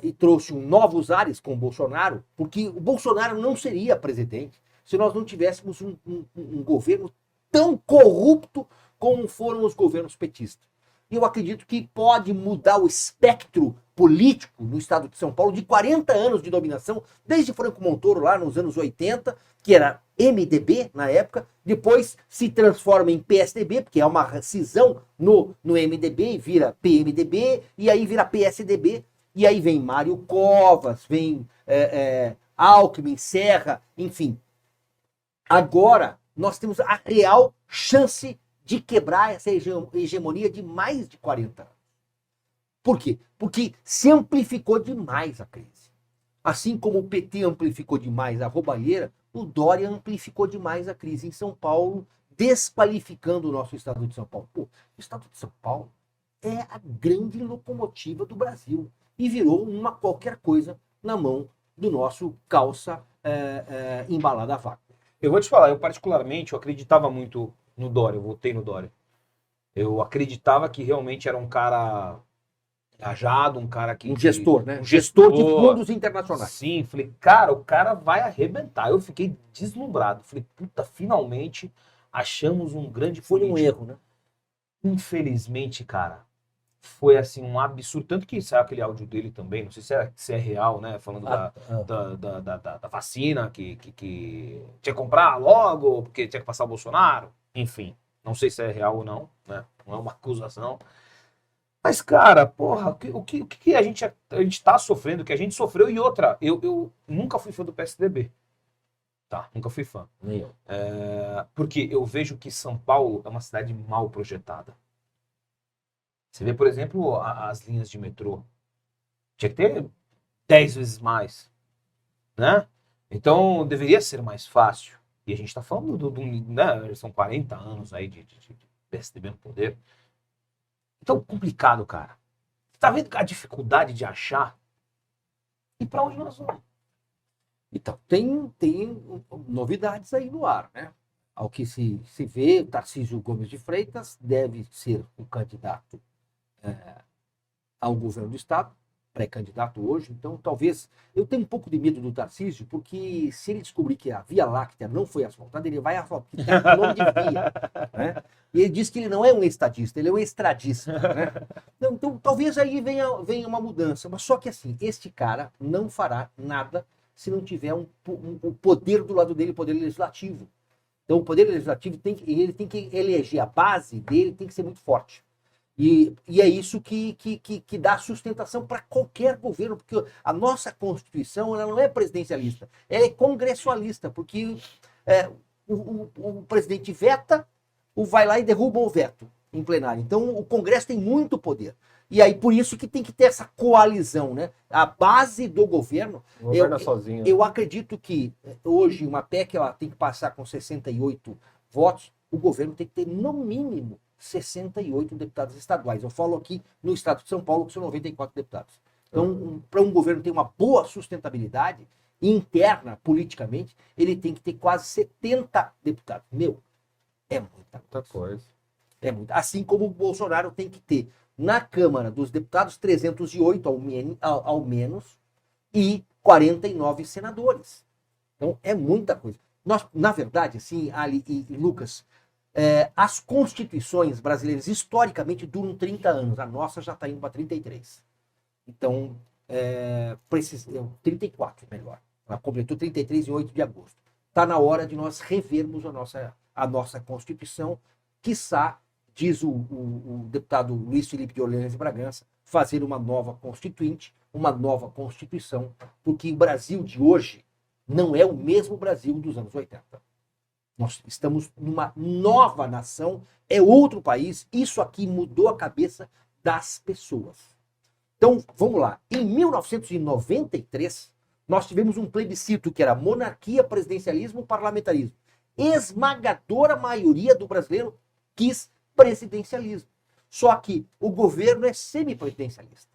e trouxe novos ares com o Bolsonaro, porque o Bolsonaro não seria presidente se nós não tivéssemos um governo tão corrupto como foram os governos petistas. E eu acredito que pode mudar o espectro político no estado de São Paulo de 40 anos de dominação, desde Franco Montoro lá nos anos 80, que era MDB na época, depois se transforma em PSDB, porque é uma cisão no MDB, vira PMDB, e aí vira PSDB, e aí vem Mário Covas, vem Alckmin, Serra, enfim. Agora nós temos a real chance de quebrar essa hegemonia de mais de 40 anos. Por quê? Porque se amplificou demais a crise. Assim como o PT amplificou demais a roubalheira, o Dória amplificou demais a crise em São Paulo, desqualificando o nosso estado de São Paulo. Pô, o estado de São Paulo é a grande locomotiva do Brasil e virou uma qualquer coisa na mão do nosso calça embalada a vácuo.
Eu vou te falar, eu particularmente acreditava muito no Dória, eu votei no Dória. Eu acreditava que realmente era um cara engajado, um cara que...
Um gestor, né?
Um
Gestor de fundos internacionais.
Sim, falei, cara, o cara vai arrebentar. Eu fiquei deslumbrado. Falei, puta, finalmente achamos um grande
Foi um
político.
erro, né?
Infelizmente, cara, foi assim um absurdo. Tanto que saiu aquele áudio dele também, não sei se é real, né? Falando da vacina que tinha que comprar logo, porque tinha que passar o Bolsonaro. Enfim, não sei se é real ou não, né? Não é uma acusação. Mas, cara, porra, o que a gente tá sofrendo, o que a gente sofreu e outra, eu nunca fui fã do PSDB. Tá, nunca fui fã.
Nem eu.
Porque eu vejo que São Paulo é uma cidade mal projetada. Você vê, por exemplo, as linhas de metrô. Tinha que ter 10 vezes mais, né? Então, deveria ser mais fácil. E a gente está falando né? São 40 anos aí de PSDB no poder. Então, complicado, cara. Tá vendo a dificuldade de achar? E para onde nós vamos?
Então, tem novidades aí no ar, né? Ao que se vê, Tarcísio Gomes de Freitas deve ser o candidato ao governo do Estado, pré-candidato hoje. Então, talvez... Eu tenho um pouco de medo do Tarcísio, porque se ele descobrir que a Via Láctea não foi asfaltada, ele vai asfaltar, porque tem o nome de via, né? E ele diz que ele não é um estadista, ele é um estradista, né? Então, talvez aí venha uma mudança. Mas só que assim, este cara não fará nada se não tiver um poder do lado dele, o poder legislativo. Então, o poder legislativo ele tem que eleger, a base dele tem que ser muito forte. E é isso que dá sustentação para qualquer governo, porque a nossa Constituição ela não é presidencialista, ela é congressualista, porque o presidente veta, vai lá e derruba o veto em plenário. Então, o Congresso tem muito poder. E aí, por isso que tem que ter essa coalizão, né? A base do governo...
Governa sozinho.
Eu acredito que hoje uma PEC ela tem que passar com 68 votos, o governo tem que ter, no mínimo, 68 deputados estaduais. Eu falo aqui no estado de São Paulo, que são 94 deputados. Então, para um governo ter uma boa sustentabilidade interna, politicamente, ele tem que ter quase 70 deputados. Meu, é muita coisa. É muito. Assim como o Bolsonaro tem que ter na Câmara dos Deputados 308 ao menos e 49 senadores. Então, é muita coisa. Nós, na verdade, assim, Ali e Lucas, as constituições brasileiras, historicamente, duram 30 anos. A nossa já está indo para 33. Então, 34, melhor. Ela completou 33 em 8 de agosto. Está na hora de nós revermos a nossa Constituição, quiçá, diz o deputado Luiz Felipe de Orleans de Bragança, fazer uma nova Constituinte, uma nova Constituição, porque o Brasil de hoje não é o mesmo Brasil dos anos 80. Nós estamos numa nova nação, é outro país, isso aqui mudou a cabeça das pessoas. Então, vamos lá. Em 1993, nós tivemos um plebiscito que era monarquia, presidencialismo, parlamentarismo. Esmagadora maioria do brasileiro quis presidencialismo. Só que o governo é semipresidencialista.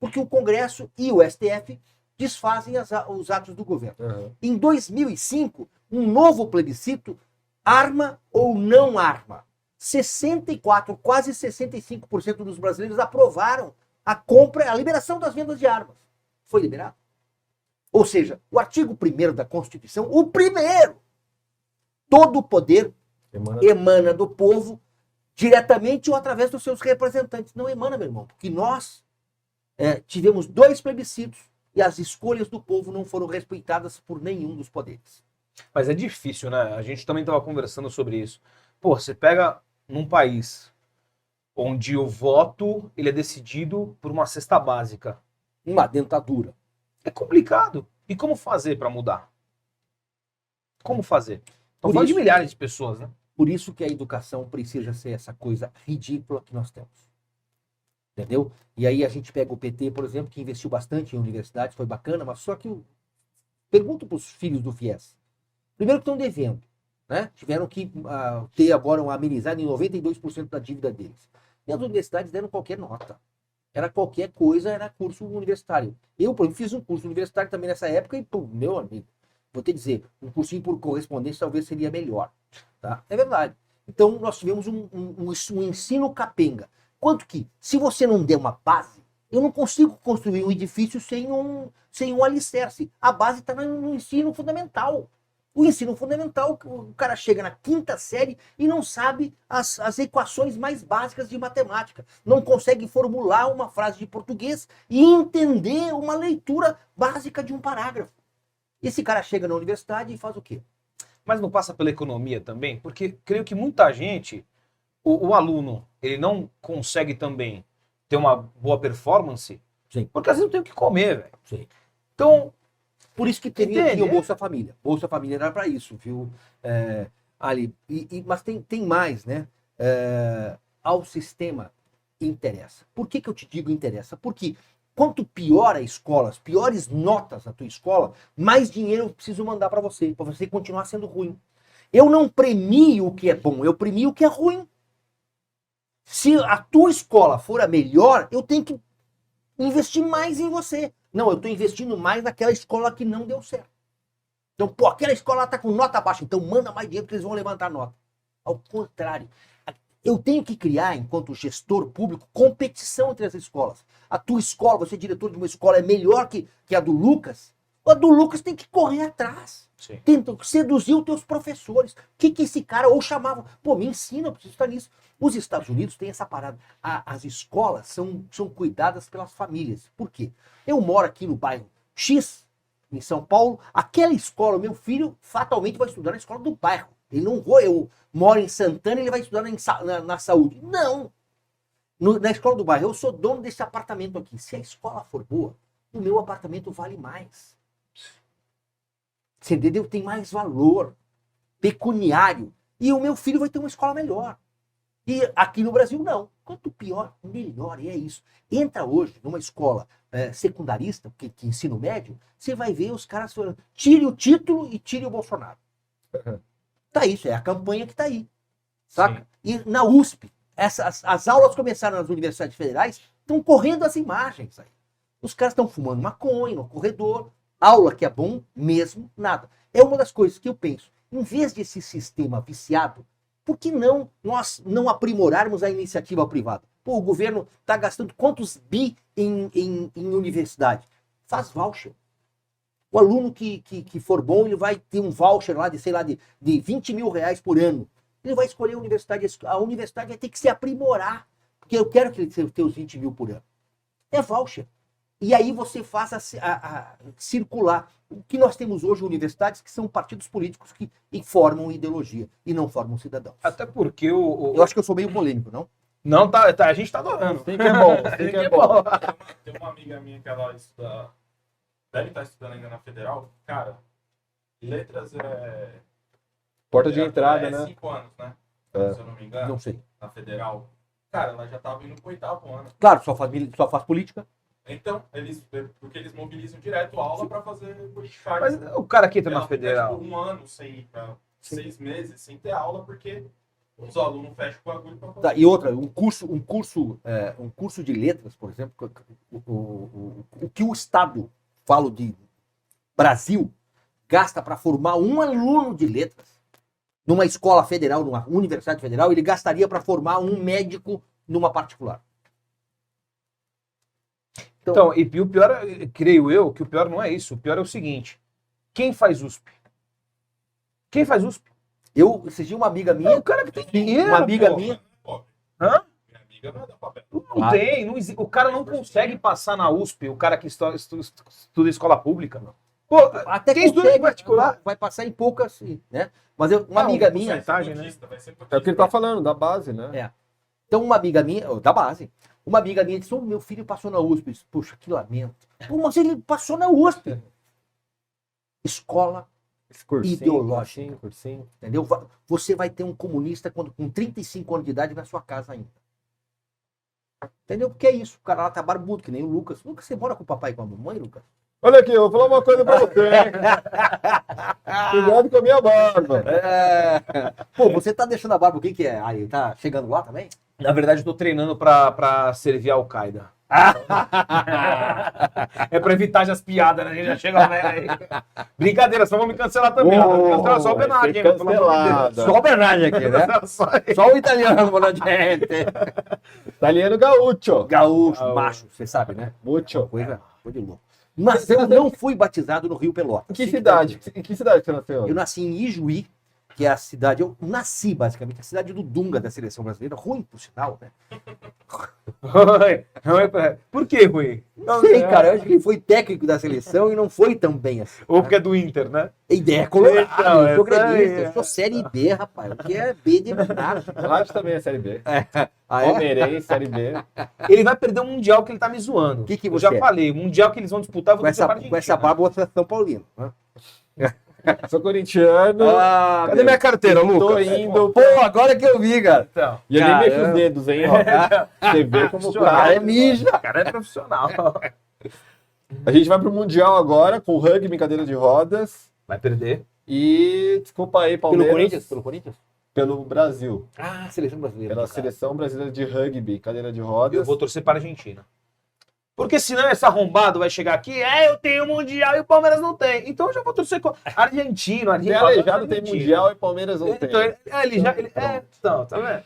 Porque o Congresso e o STF desfazem os atos do governo.
Uhum.
Em 2005, um novo plebiscito, arma ou não arma. 64, quase 65% dos brasileiros aprovaram a liberação das vendas de armas. Foi liberado. Ou seja, o artigo 1º da Constituição, o primeiro, todo o poder emana do povo, diretamente ou através dos seus representantes. Não emana, meu irmão, porque nós tivemos 2 plebiscitos e as escolhas do povo não foram respeitadas por nenhum dos poderes.
Mas é difícil, né? A gente também estava conversando sobre isso. Pô, você pega num país onde o voto ele é decidido por uma cesta básica.
Uma dentadura.
É complicado. E como fazer para mudar? Como fazer? Estão
Por
falando de
isso-
milhares de pessoas, né?
Por isso que a educação precisa ser essa coisa ridícula que nós temos. Entendeu? E aí a gente pega o PT, por exemplo, que investiu bastante em universidades, foi bacana, mas só que pergunto para os filhos do FIES. Primeiro que estão devendo, né? Tiveram que ter agora uma amenizada em 92% da dívida deles. E as universidades deram qualquer nota. Era qualquer coisa, era curso universitário. Eu, por exemplo, fiz um curso universitário também nessa época e, pô, meu amigo, vou te dizer, um cursinho por correspondência talvez seria melhor. Tá? É verdade. Então, nós tivemos um ensino capenga. Quanto que, se você não der uma base, Eu não consigo construir um edifício sem um alicerce. A base está no ensino fundamental. O ensino fundamental, o cara chega na 5ª série e não sabe as equações mais básicas de matemática. Não consegue formular uma frase de português e entender uma leitura básica de um parágrafo. Esse cara chega na universidade e faz o quê?
Mas não passa pela economia também? Porque creio que muita gente, o aluno, ele não consegue também ter uma boa performance,
Sim.
porque às vezes não tem o que comer, velho.
Sim.
Então,
Por isso que tinha o Bolsa Família. Bolsa Família era para isso, viu? Ali. Mas tem mais, né? Ao sistema interessa. Por que eu te digo interessa? Porque quanto pior a escola, as piores notas da tua escola, mais dinheiro eu preciso mandar para você continuar sendo ruim. Eu não premio o que é bom, eu premio o que é ruim. Se a tua escola for a melhor, eu tenho que investir mais em você. Não, eu estou investindo mais naquela escola que não deu certo. Então, pô, aquela escola está com nota baixa, então manda mais dinheiro porque eles vão levantar a nota. Ao contrário, eu tenho que criar, enquanto gestor público, competição entre as escolas. A tua escola, você é diretor de uma escola, é melhor que a do Lucas? A do Lucas tem que correr atrás.
Sim.
Tenta seduzir os teus professores. O que esse cara ou chamava? Pô, me ensina, eu preciso estar nisso. Os Estados Unidos têm essa parada. As escolas são cuidadas pelas famílias. Por quê? Eu moro aqui no bairro X, em São Paulo. Aquela escola, meu filho fatalmente vai estudar na escola do bairro. Ele não vou, eu moro em Santana e ele vai estudar na saúde. Não. Na escola do bairro, eu sou dono desse apartamento aqui. Se a escola for boa, o meu apartamento vale mais. Você entendeu? Tem mais valor pecuniário. E o meu filho vai ter uma escola melhor. E aqui no Brasil, não. Quanto pior, melhor. E é isso. Entra hoje numa escola secundarista, que ensino médio, você vai ver os caras falando, tire o título e tire o Bolsonaro. Tá isso, é a campanha que tá aí. Saca?
Sim.
E na USP, as aulas começaram nas universidades federais, estão correndo as imagens aí. Os caras estão fumando maconha no corredor, aula que é bom mesmo, nada. É uma das coisas que eu penso. Em vez desse sistema viciado, por que não nós não aprimorarmos a iniciativa privada? Pô, o governo está gastando quantos bi em universidade? Faz voucher. O aluno que for bom, ele vai ter um voucher lá de, sei lá, de 20 mil reais por ano. Ele vai escolher a universidade. A universidade vai ter que se aprimorar. Porque eu quero que ele tenha os 20 mil por ano. É voucher. E aí você faz a circular. O que nós temos hoje, universidades que são partidos políticos que formam ideologia e não formam cidadãos.
até porque
Eu acho que eu sou meio polêmico, não?
Não, a gente tá adorando.
Sim que é bom, sim que é bom.
Tem uma amiga minha que ela estuda, deve estar estudando ainda na Federal. Cara, letras
Porta de entrada,
é
né?
5 anos, né?
É.
Se eu não me engano,
Não sei.
na Federal. Cara, ela já tava indo pro 8º ano.
Claro, só faz política.
Então, porque eles mobilizam direto a aula pra fazer politicagem.
Mas o cara que entra
Ela
na
fica,
federal.
tipo, 1 ano sem ir pra 6 meses sem ter aula, porque os alunos fecham o bagulho pra fazer.
Tá, e outra, um curso de letras, por exemplo, o que o Estado, falo de Brasil, gasta para formar um aluno de letras numa escola federal, numa universidade federal, ele gastaria para formar um médico numa particular.
Então, e o pior, creio eu, que o pior não é isso. O pior é o seguinte: quem faz USP? Quem faz USP?
Eu assisti uma amiga
É
minha,
o cara que tem dinheiro.
uma amiga
pô.
minha,
Hã?
Minha amiga não é da papel.
Não
Claro.
tem, não existe. O cara não consegue passar na USP, o cara que estuda em escola pública. Não. Pô,
até
quem estuda em
consegue,
particular?
vai passar em poucas, né? Mas uma
Não,
amiga
não
minha,
Vantagem, né?
É o que ele tá falando, da base, né?
É. Então, uma amiga minha, da base, uma amiga minha disse: meu filho passou na USP. Eu disse, puxa, que lamento. Pô, mas ele passou na USP. Escola,
Esse cursinho,
Ideológica.
cursinho.
entendeu? Você vai ter um comunista com 35 anos de idade na sua casa ainda. Entendeu? Porque é isso. O cara lá tá barbudo, que nem o Lucas. Lucas, você mora com o papai e com a mamãe, Lucas?
Olha aqui, eu vou falar uma coisa pra você, hein? Cuidado com a minha barba.
Pô, você tá deixando a barba, o que que é? Aí, tá chegando lá também?
Na verdade, eu tô treinando pra servir a Al-Qaeda. É pra evitar já as piadas, né? A gente já chega aí. Brincadeira, senão vão me cancelar também. Cancela só o
vai
Bernardo,
ser
hein, pelo amor de Deus.
cancelado.
Só o Bernardo aqui, né?
Só aí.
Só o italiano, boa gente.
Italiano gaúcho.
Gaúcho, macho, você sabe, né?
Mucho.
Coisa de louco. Mas eu não fui batizado no Rio Pelotas.
Em que cidade? Em que cidade você nasceu?
Eu nasci em Ijuí, que é a cidade... Eu nasci, basicamente, a cidade do Dunga da seleção brasileira. Ruim, por sinal, né?
Por que, Rui?
Não sei, cara. Eu acho que ele foi técnico da seleção e não foi tão bem assim.
Ou porque é do Inter, né?
Ideia colorada,
Então,
eu sou
essa aí,
gremista, eu sou Série B, rapaz. O que é B de verdade.
O Rádio também é Série B.
Ah, é?
Palmeirense, Série B.
Ele vai perder um Mundial que ele tá me zoando.
Que
eu
você
já
é?
falei, o Mundial que eles vão disputar, eu vou
Com
torcer pra
essa
Argentina.
barba, você é São Paulino. Né?
Sou corintiano.
Ah,
Cadê minha carteira,
Tô
Lucas?
indo.
Pô, agora que eu vi, cara.
Então,
E eu nem mexo
Caramba.
os dedos, hein? Ó. Você vê como o
O cara
cara
é mija.
o cara é profissional.
A gente vai pro Mundial agora, com rugby em cadeira de rodas.
Vai perder.
E, desculpa aí,
Pelo
Palmeiras.
Corinthians? Pelo Corinthians?
Pelo Brasil.
Ah, seleção brasileira.
Pela
cara.
seleção brasileira de rugby, cadeira de
Eu
rodas.
vou torcer para a Argentina. Porque senão esse arrombado vai chegar aqui, eu tenho Mundial e o Palmeiras não tem. Então eu já vou torcer com argentino.
Tem Aleijado, tem Mundial e Palmeiras não tem.
Então, então, tá vendo?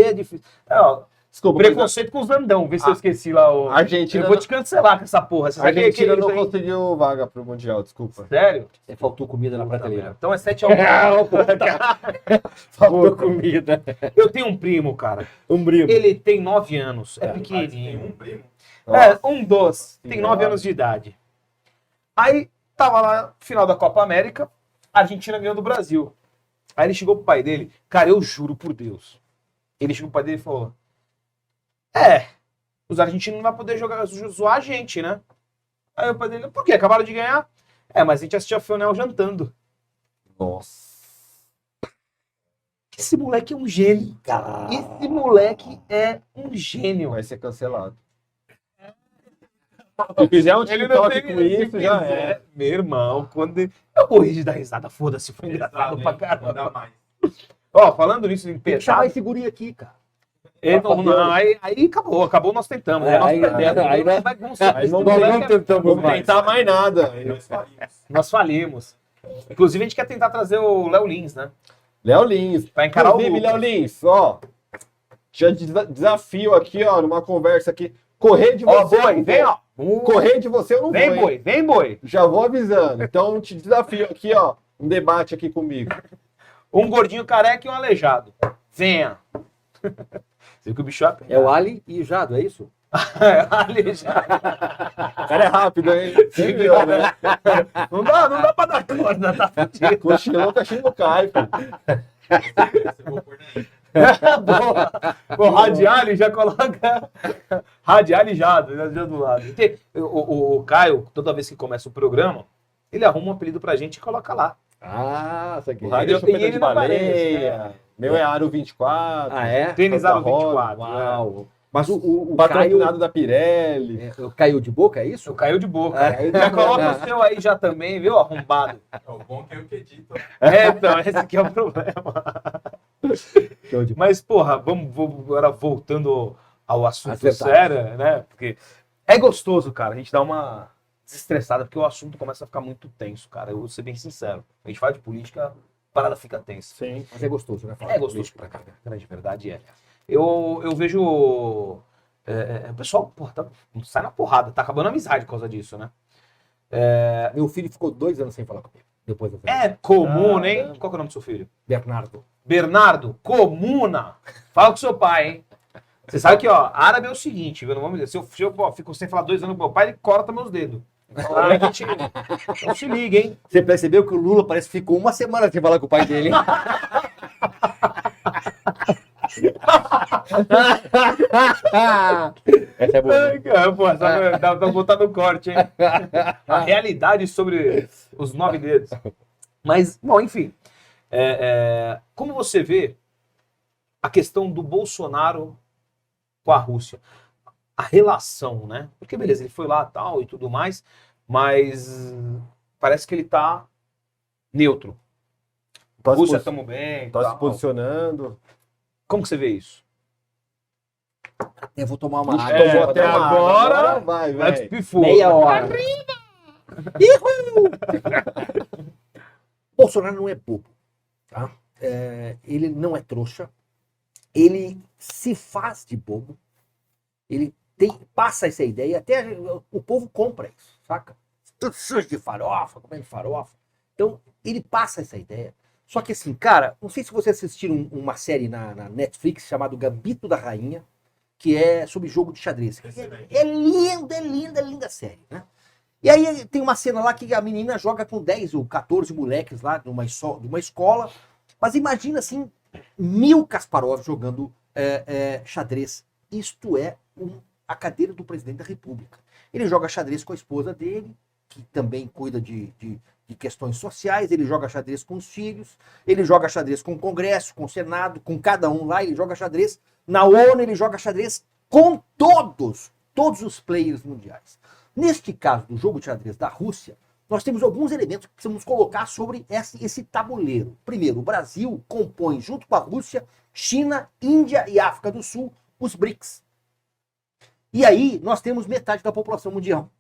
É difícil. Ó,
Desculpa,
preconceito com os Landão. Vê se eu esqueci lá o...
a Argentina
Eu vou
não-
te cancelar com essa porra. Você
a
sabe que
Argentina
eles
não
aí-
conseguiu vaga pro Mundial, desculpa.
Sério?
Faltou comida na prateleira.
Então é 7-1.
Faltou comida.
Eu tenho um primo, cara.
Um primo.
Ele tem 9 anos. É
Tem
pequenininho.
um primo.
Um dos. Tem 9 anos de idade. Aí, tava lá, final da Copa América, a Argentina ganhou do Brasil. Aí ele chegou pro pai dele, cara, eu juro por Deus. Ele chegou pro pai dele e falou: os argentinos não vão poder zoar a gente, né? Aí o pai dele, por quê? Acabaram de ganhar? Mas a gente assistia a Fionel jantando.
Nossa.
Esse moleque é um gênio.
Cara.
Esse moleque é um gênio.
Vai ser cancelado. Se fizer um
Ele não
TikTok
tem
com isso, já é.
Meu irmão, quando eu morri de dar risada, foda-se, foi engraçado pra
Manda
caramba.
mais.
Ó, falando nisso em
Tem que chamar
pesado,
esse guri aqui, cara.
aí acabou, nós tentamos.
É,
nós
aí-
perdemos,
aí nós-
aí
esse
não
moleque
tentamos
Vamos
mais.
tentar mais nada.
Nós falimos.
nós falimos. Inclusive, a gente quer tentar trazer o Léo Lins, né?
Léo Lins.
Pra encarar o
Inclusive,
Lucas.
Léo Lins, ó. Já desafio aqui, ó, numa conversa aqui. Correr de você.
Ó,
eu não
boi,
vou.
vem, ó.
Correr de você eu não
Vem,
vou. hein?
boi, vem, boi.
Já vou avisando. Então, te desafio aqui, ó. Um debate aqui comigo.
Um gordinho careca e um aleijado. Venha. Você viu que o bicho
É o Ali e o Jado, é isso?
aleijado.
O cara é rápido, hein? Você viu, né?
Não dá pra dar corda, tá fudido.
Cochilou, o cachimbo cai, pô.
Você vou pôr na índia.
Boa. O Radiali já coloca. Radiali já do lado. O Caio, toda vez que começa o programa, ele arruma um apelido pra gente e coloca lá.
Ah, isso aqui.
O rádio é
E
chupeta
ele
de
não aparece,
baleia. Meu é Aro 24.
Ah, é?
Tênis Aro
Santa Rosa,
24.
Uau. Mas o Caio...
Patrocinado da Pirelli.
Caiu de boca, é isso?
Caiu de boca.
É.
Já coloca o seu aí já também, viu, arrombado?
É o bom que eu que edito.
Então, esse aqui é o problema.
Show de...
Mas, porra, vamos agora voltando ao assunto
Acertado.
sério, né? Porque é gostoso, cara, a gente dá uma desestressada, porque o assunto começa a ficar muito tenso, cara. Eu vou ser bem sincero. A gente fala de política, a parada fica tensa.
Sim.
Mas é gostoso, né? Falar
É
de
gostoso
política.
pra cá, a grande verdade é. Eu vejo. O pessoal, porra, sai na porrada, tá acabando a amizade por causa disso, né?
Meu filho ficou 2 anos sem falar comigo. Depois da
É comum, hein?
Caramba.
Qual que é o nome do seu filho?
Bernardo.
Bernardo, comuna. Fala com seu pai, hein? Você sabe que, ó, árabe é o seguinte, viu? Não vamos dizer. Se eu fico sem falar 2 anos com meu pai, ele corta meus dedos. Então se liga, hein?
Você percebeu que o Lula parece que ficou 1 semana sem falar com o pai dele, hein? Essa é boa.
Ai, cara, pô, dá pra botar no corte, hein? A realidade sobre os 9 dedos. Mas, bom, enfim. Como você vê a questão do Bolsonaro com a Rússia? A relação, né? Porque, beleza, ele foi lá tal e tudo mais, mas parece que ele tá neutro.
Tá se
Rússia,
posi-
tamo bem.
Tá
tal.
se posicionando.
Como que você vê isso?
Eu vou tomar uma
Ixi,
água.
tomou
É,
até
agora-
agora vai,
Vai
velho.
pifou.
Meia hora. Bolsonaro não é bobo, tá? Ele não é trouxa. Ele se faz de bobo. Ele passa essa ideia, até o povo compra isso, saca? Tudo sujo de farofa, comendo farofa. Então, ele passa essa ideia. Só que assim, cara, não sei se vocês assistiram uma série na Netflix chamada Gambito da Rainha, que é sobre jogo de xadrez.
Excelente.
É linda série, né? E aí tem uma cena lá que a menina joga com 10 ou 14 moleques lá de uma escola. Mas imagina assim, 1000 Kasparov jogando xadrez. Isto é a cadeira do presidente da República. Ele joga xadrez com a esposa dele, que também cuida de questões sociais, ele joga xadrez com os filhos, ele joga xadrez com o Congresso, com o Senado, com cada um lá, ele joga xadrez na ONU, ele joga xadrez com todos os players mundiais. Neste caso do jogo de xadrez da Rússia, nós temos alguns elementos que precisamos colocar sobre esse tabuleiro. Primeiro, o Brasil compõe, junto com a Rússia, China, Índia e África do Sul, os BRICS. E aí nós temos metade da população mundial.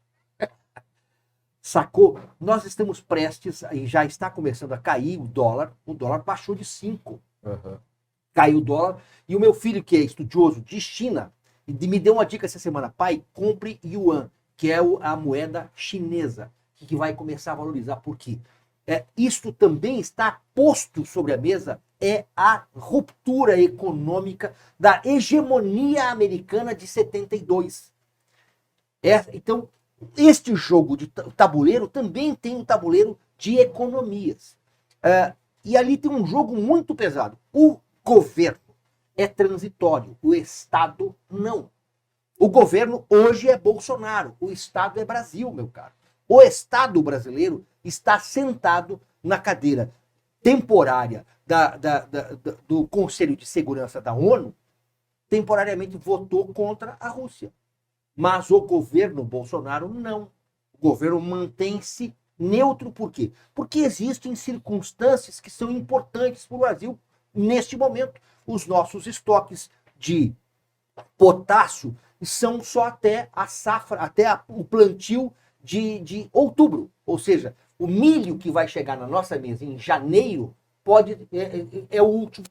Sacou? Nós estamos prestes, e já está começando a cair o dólar baixou de 5.
Uhum.
Caiu o dólar, e o meu filho, que é estudioso de China, me deu uma dica essa semana: pai, compre yuan, que é a moeda chinesa, que vai começar a valorizar. Por quê? Isto também está posto sobre a mesa, é a ruptura econômica da hegemonia americana de 72. Então, este jogo de tabuleiro também tem um tabuleiro de economias. E ali tem um jogo muito pesado. O governo é transitório, o Estado não. O governo hoje é Bolsonaro, o Estado é Brasil, meu caro. O Estado brasileiro está sentado na cadeira temporária do Conselho de Segurança da ONU, temporariamente votou contra a Rússia. Mas o governo Bolsonaro não. O governo mantém-se neutro. Por quê? Porque existem circunstâncias que são importantes para o Brasil neste momento. Os nossos estoques de potássio são só até a safra, o plantio de outubro. Ou seja, o milho que vai chegar na nossa mesa em janeiro é o último.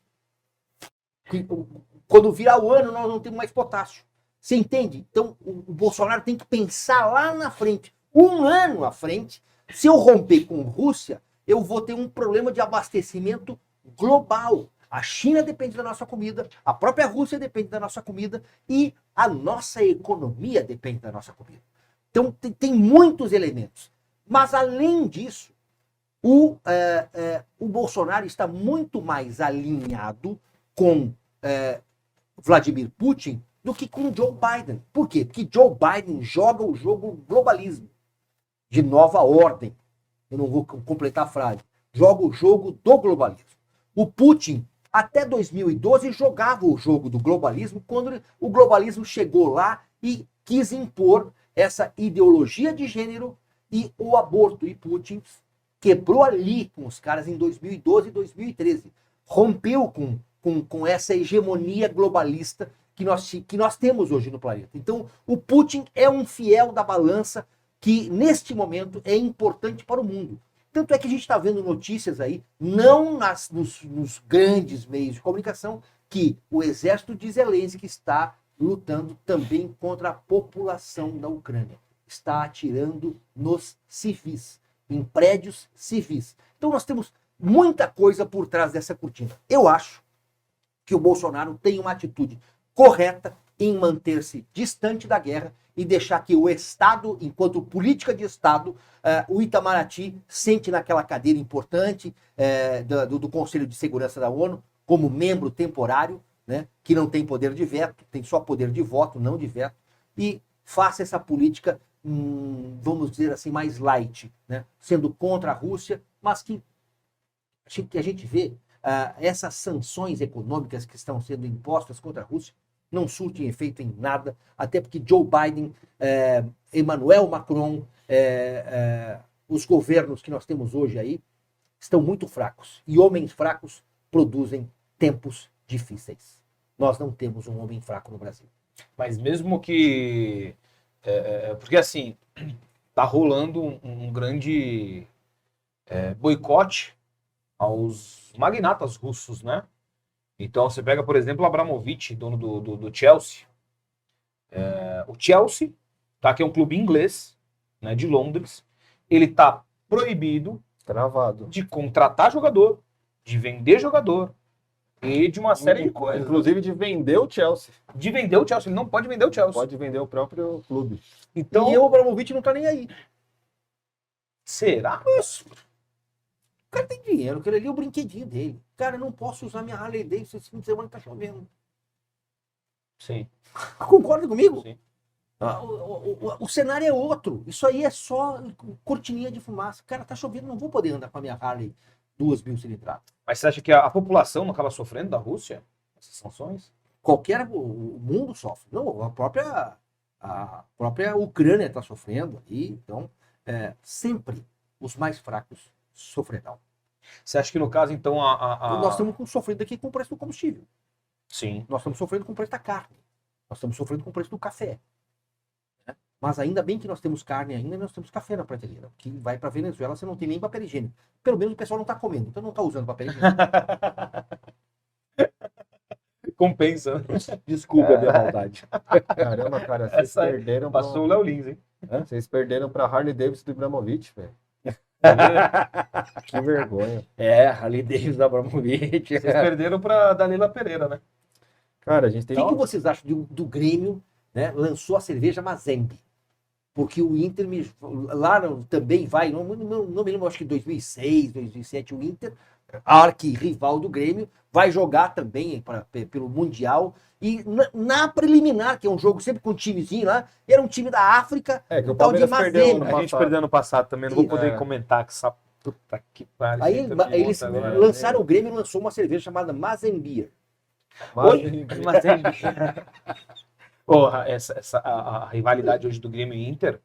Quando virar o ano, nós não temos mais potássio. Você entende? Então, o Bolsonaro tem que pensar lá na frente, um ano à frente. Se eu romper com a Rússia, eu vou ter um problema de abastecimento global. A China depende da nossa comida, a própria Rússia depende da nossa comida e a nossa economia depende da nossa comida. Então, tem muitos elementos. Mas, além disso, o Bolsonaro está muito mais alinhado com Vladimir Putin do que com Joe Biden. Por quê? Porque Joe Biden joga o jogo globalismo, de nova ordem. Eu não vou completar a frase. Joga o jogo do globalismo. O Putin, até 2012, jogava o jogo do globalismo quando o globalismo chegou lá e quis impor essa ideologia de gênero e o aborto. E Putin quebrou ali com os caras em 2012 e 2013. Rompeu com essa hegemonia globalista que nós temos hoje no planeta. Então, o Putin é um fiel da balança que, neste momento, é importante para o mundo. Tanto é que a gente está vendo notícias aí, não nos grandes meios de comunicação, que o exército de Zelensky está lutando também contra a população da Ucrânia. Está atirando nos civis, em prédios civis. Então nós temos muita coisa por trás dessa cortina. Eu acho que o Bolsonaro tem uma atitude correta em manter-se distante da guerra e deixar que o Estado, enquanto política de Estado, o Itamaraty sente naquela cadeira importante do Conselho de Segurança da ONU, como membro temporário, né, que não tem poder de veto, tem só poder de voto, não de veto, e faça essa política, vamos dizer assim, mais light, né, sendo contra a Rússia, mas que a gente vê essas sanções econômicas que estão sendo impostas contra a Rússia não surtem efeito em nada, até porque Joe Biden, Emmanuel Macron, os governos que nós temos hoje aí estão muito fracos. E homens fracos produzem tempos difíceis. Nós não temos um homem fraco no Brasil.
Mas mesmo que... porque assim, tá rolando um grande boicote aos magnatas russos, né? Então você pega, por exemplo, o Abramovich, dono do Chelsea. O Chelsea, tá, que é um clube inglês, né, de Londres, ele tá proibido
Travado.
de contratar jogador, de vender jogador e de uma série de coisas.
Inclusive de vender o Chelsea.
De vender o Chelsea, ele não pode vender o Chelsea.
Pode vender o próprio clube.
Então,
E o Abramovich não tá nem aí.
será?
O cara tem dinheiro, aquele ali é o brinquedinho dele. Cara, eu não posso usar minha Harley Davidson esse fim de semana que tá chovendo.
Sim.
Concorda comigo?
Sim.
O cenário é outro. Isso aí é só cortininha de fumaça. Cara, tá chovendo, não vou poder andar com a minha Harley 2.000 cilindradas.
Mas você acha que a população não acaba sofrendo da Rússia? Essas sanções?
O mundo sofre. Não, a própria Ucrânia está sofrendo. E, então, sempre os mais fracos sofrerão.
Você acha que no caso, então,
Nós estamos sofrendo aqui com o preço do combustível.
Sim.
Nós estamos sofrendo com o preço da carne. Nós estamos sofrendo com o preço do café. Né? Mas ainda bem que nós temos carne ainda e nós temos café na prateleira. Que vai para Venezuela, você não tem nem papel higiênico. Pelo menos o pessoal não está comendo, então não está usando papel higiênico.
Compensa.
Desculpa a minha maldade.
Caramba, cara, vocês
Essa aí
perderam
Passou o Léo Lins, hein?
Vocês perderam pra Harley Davidson do Ibrahimovic, velho. Que vergonha.
Ali Davis da Abramovich.
Vocês perderam pra Danila Pereira, né?
Cara, a gente tem
O que vocês acham do Grêmio, né, lançou a cerveja Mazembe? Porque o Inter também vai, não me lembro, acho que 2006, 2007, o Inter, arqui-rival do Grêmio, vai jogar também pelo Mundial. E na preliminar, que é um jogo sempre com um timezinho lá, era um time da África,
que o
tal de
Palmeiras perdeu
Mazembe.
ano
A gente perdeu ano passado também, não vou poder
É.
comentar que essa puta que pariu.
Aí
Inter de
eles
volta agora.
lançaram, o Grêmio lançou uma cerveja chamada Mazembier.
Porra, a rivalidade hoje do Grêmio e Inter,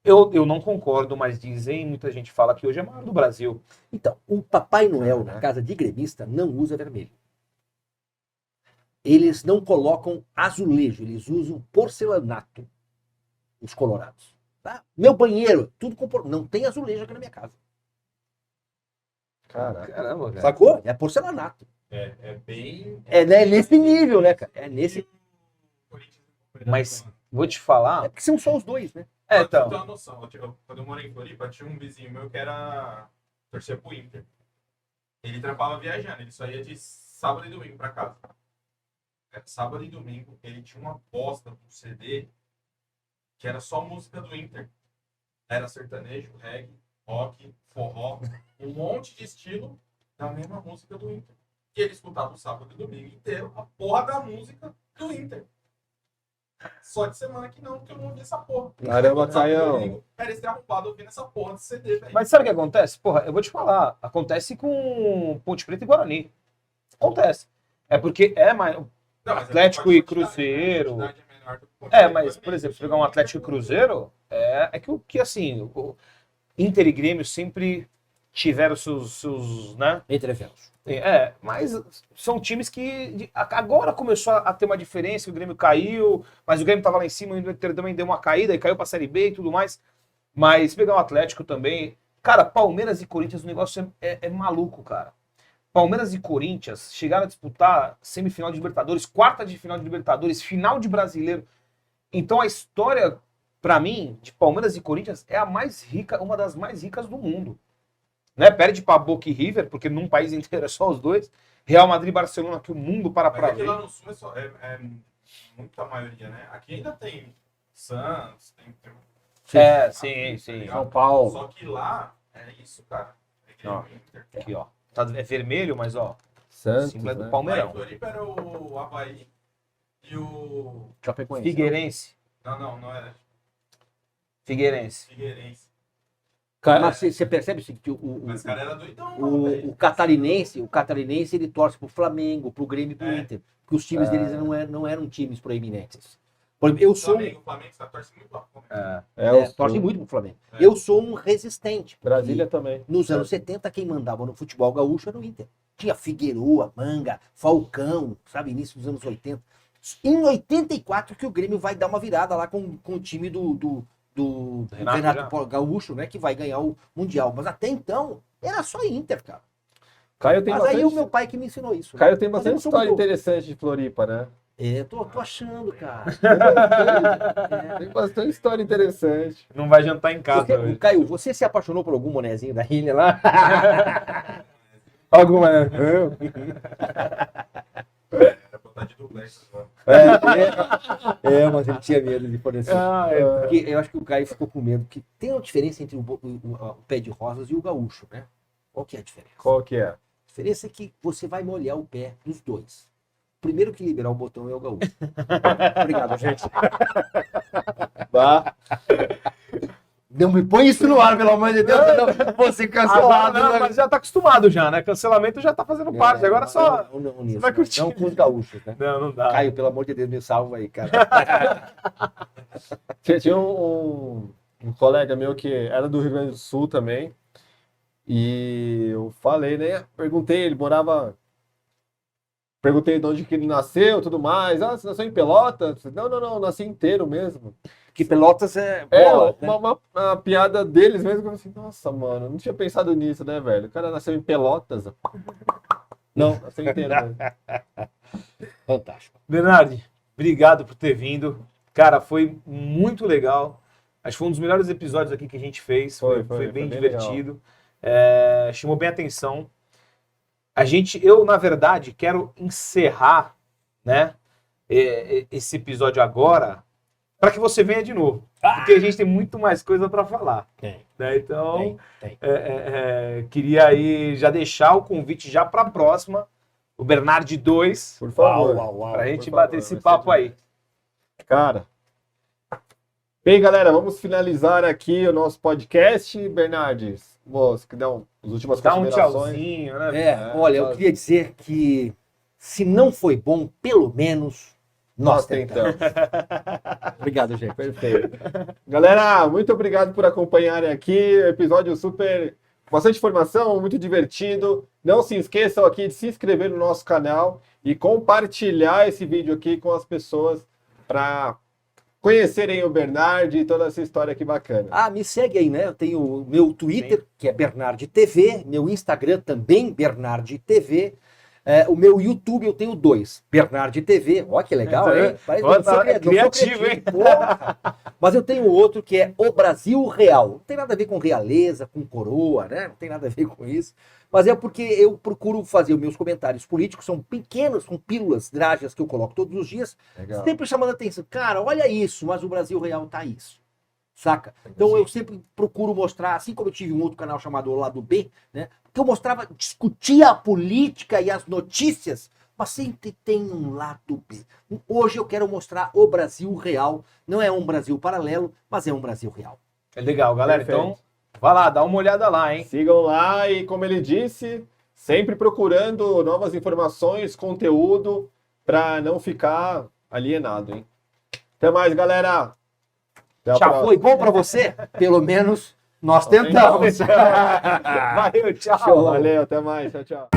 eu não concordo, mas dizem, muita gente fala que hoje é a maior do Brasil.
Então, o Papai Noel na casa de gremista não usa vermelho. Eles não colocam azulejo, eles usam porcelanato, os colorados. Tá? Meu banheiro, tudo com não tem azulejo aqui na minha casa.
Caraca.
Caramba, cara.
Sacou? É porcelanato.
É bem.
Né, nesse nível, né, cara? É nesse.
Mas vou te falar.
É porque são só os dois, né?
Pra tu ter
Então.
uma noção, quando eu morei em Floripa, tinha um vizinho meu que era torcer pro Inter. Ele trampava viajando, ele só ia de sábado e domingo pra casa. Sábado e domingo, ele tinha uma bosta pro CD que era só música do Inter. Era sertanejo, reggae, rock, forró, um monte de estilo da mesma música do Inter. E ele escutava o sábado e domingo inteiro a porra da música do Inter. Só de semana que não, porque eu não ouvi essa porra.
Caramba,
Sábado e
Caião.
domingo, era esse arrombado ouvindo essa porra de CD, velho.
Mas sabe o que acontece? Porra, eu vou te falar. Acontece com Ponte Preta e Guarani. Acontece. É porque é mais.
Não, mas
Atlético
a
e
quantidade,
Cruzeiro.
a quantidade é menor do que o Ponte Preta e
Mas,
Guarani.
por exemplo, se pegar um Atlético e Cruzeiro, é que assim, o Inter e Grêmio sempre tiveram seus, né?
Entreveros.
Mas são times que agora começou a ter uma diferença, o Grêmio caiu, mas o Grêmio estava lá em cima, o Inter também deu uma caída e caiu para a Série B e tudo mais. Mas se pegar o Atlético também, cara, Palmeiras e Corinthians, o negócio é maluco, cara. Palmeiras e Corinthians chegaram a disputar semifinal de Libertadores, quarta de final de Libertadores, final de Brasileiro. Então a história, pra mim, de Palmeiras e Corinthians é a mais rica, uma das mais ricas do mundo. Né? Perde pra Boca e River, porque num país inteiro é só os dois. Real Madrid e Barcelona, que o mundo para
Mas
pra
aqui
ver.
lá no sul é muita maioria, né? Aqui ainda tem Santos, tem
Sim.
São Paulo.
Só que lá é isso, cara. É Grêmio e Inter.
Aqui, ó. É vermelho, mas ó.
Santos,
símbolo é do
né?
Palmeirão.
Lá em Floripa era o Avaí e o...
Chapecoense.
Figueirense.
Não era
Figueirense.
Figueirense.
Mas você percebe que
Mas o cara era doidão, mano, velho.
o catarinense ele torce pro Flamengo, pro Grêmio e pro Inter. Porque os times deles não eram times proeminentes. Por exemplo, eu sou
O Flamengo está torcendo muito lá.
torce muito pro Flamengo.
É.
Eu sou um resistente. porque
Brasília também.
Nos anos 70, quem mandava no futebol gaúcho era o Inter. Tinha Figueroa, Manga, Falcão, sabe, início dos anos 80. Em 84 que o Grêmio vai dar uma virada lá com o time do Renato Gaúcho, né? Que vai ganhar o Mundial. Mas até então, era só Inter, cara.
Caio tem
Mas
bastante,
aí o meu pai que me ensinou isso.
Caio tem
Mas
bastante
eu sou
história
muito-
interessante de Floripa, né?
Tô achando, cara.
Tem bastante história interessante.
Não vai jantar em casa
Você,
hoje.
Caio, você se apaixonou por algum monezinho da ilha lá?
Alguma.
Era botar de duplex agora.
Mas ele tinha medo de fornecer. Porque eu acho que o Caio ficou com medo, porque tem uma diferença entre o pé de rosas e o gaúcho, né? Qual que é a diferença?
Qual que é?
A diferença é que você vai molhar o pé dos dois. O primeiro que liberar o botão é o gaúcho. Obrigado, gente.
Bah.
Não me põe isso no ar, pelo amor de Deus, senão vou ser cancelado.
Não, mas já tá acostumado já, né? Cancelamento já tá fazendo parte. Agora só.
Não, nisso,
vai curtir.
não com os gaúchos, né?
Não dá.
Caio, pelo amor de Deus, me salva aí, cara.
Tinha um colega meu que era do Rio Grande do Sul também. E eu falei, né? Perguntei, ele morava. Perguntei de onde que ele nasceu, tudo mais. Ah, você nasceu em Pelotas? Não, nasci inteiro mesmo.
Que Pelotas é
É,
bola, né?
uma piada deles mesmo, que eu falei assim, nossa, mano, não tinha pensado nisso, né, velho? O cara nasceu em Pelotas. Não, nasceu inteiro mesmo.
Fantástico.
Bernardi, obrigado por ter vindo. Cara, foi muito legal. Acho que foi um dos melhores episódios aqui que a gente fez. Foi bem divertido. Chamou bem a atenção. Eu, na verdade, quero encerrar, né, esse episódio agora para que você venha de novo. Porque a gente tem muito mais coisa para falar.
Tem.
Né? Então,
Tem.
queria aí já deixar o convite já para a próxima, o Bernardi 2,
Por favor.
para a gente
Por favor,
bater esse
vai ser
papo aí.
Cara. Bem, galera, vamos finalizar aqui o nosso podcast. Bernardes, você que dá as últimas
Dá um
considerações.
tchauzinho, né?
Olha, eu queria dizer que se não foi bom, pelo menos nós tentamos. Obrigado, gente.
Perfeito. Galera, muito obrigado por acompanharem aqui. Episódio super. Bastante informação, muito divertido. Não se esqueçam aqui de se inscrever no nosso canal e compartilhar esse vídeo aqui com as pessoas para conhecerem o Bernardi e toda essa história aqui bacana.
Me segue aí, né? Eu tenho o meu Twitter, que é Bernardi TV, meu Instagram também, Bernardi TV. O meu YouTube eu tenho 2, Bernardi TV. Ó, que legal, hein? Parece que eu não sou
criativo, hein?
Porra. Mas eu tenho outro que é O Brasil Real. Não tem nada a ver com realeza, com coroa, né? Não tem nada a ver com isso. Mas é porque eu procuro fazer os meus comentários políticos, são pequenos, com pílulas drágeas que eu coloco todos os dias,
Legal.
sempre chamando a atenção. Cara, olha isso, mas o Brasil Real tá isso. Saca? Então eu sempre procuro mostrar, assim como eu tive um outro canal chamado O Lado B, né? Que eu mostrava, discutia a política e as notícias, mas sempre tem um lado B. Hoje eu quero mostrar o Brasil real. Não é um Brasil paralelo, mas é um Brasil real.
É legal, galera.
Perfeito.
Então, vai lá, dá uma olhada lá, hein?
Sigam lá e, como ele disse, sempre procurando novas informações, conteúdo, para não ficar alienado, hein? Até mais, galera! Até a
Já
próxima.
foi bom pra você? Pelo menos nós tentamos.
Valeu, tchau.
Show.
Valeu, até mais. Tchau, tchau.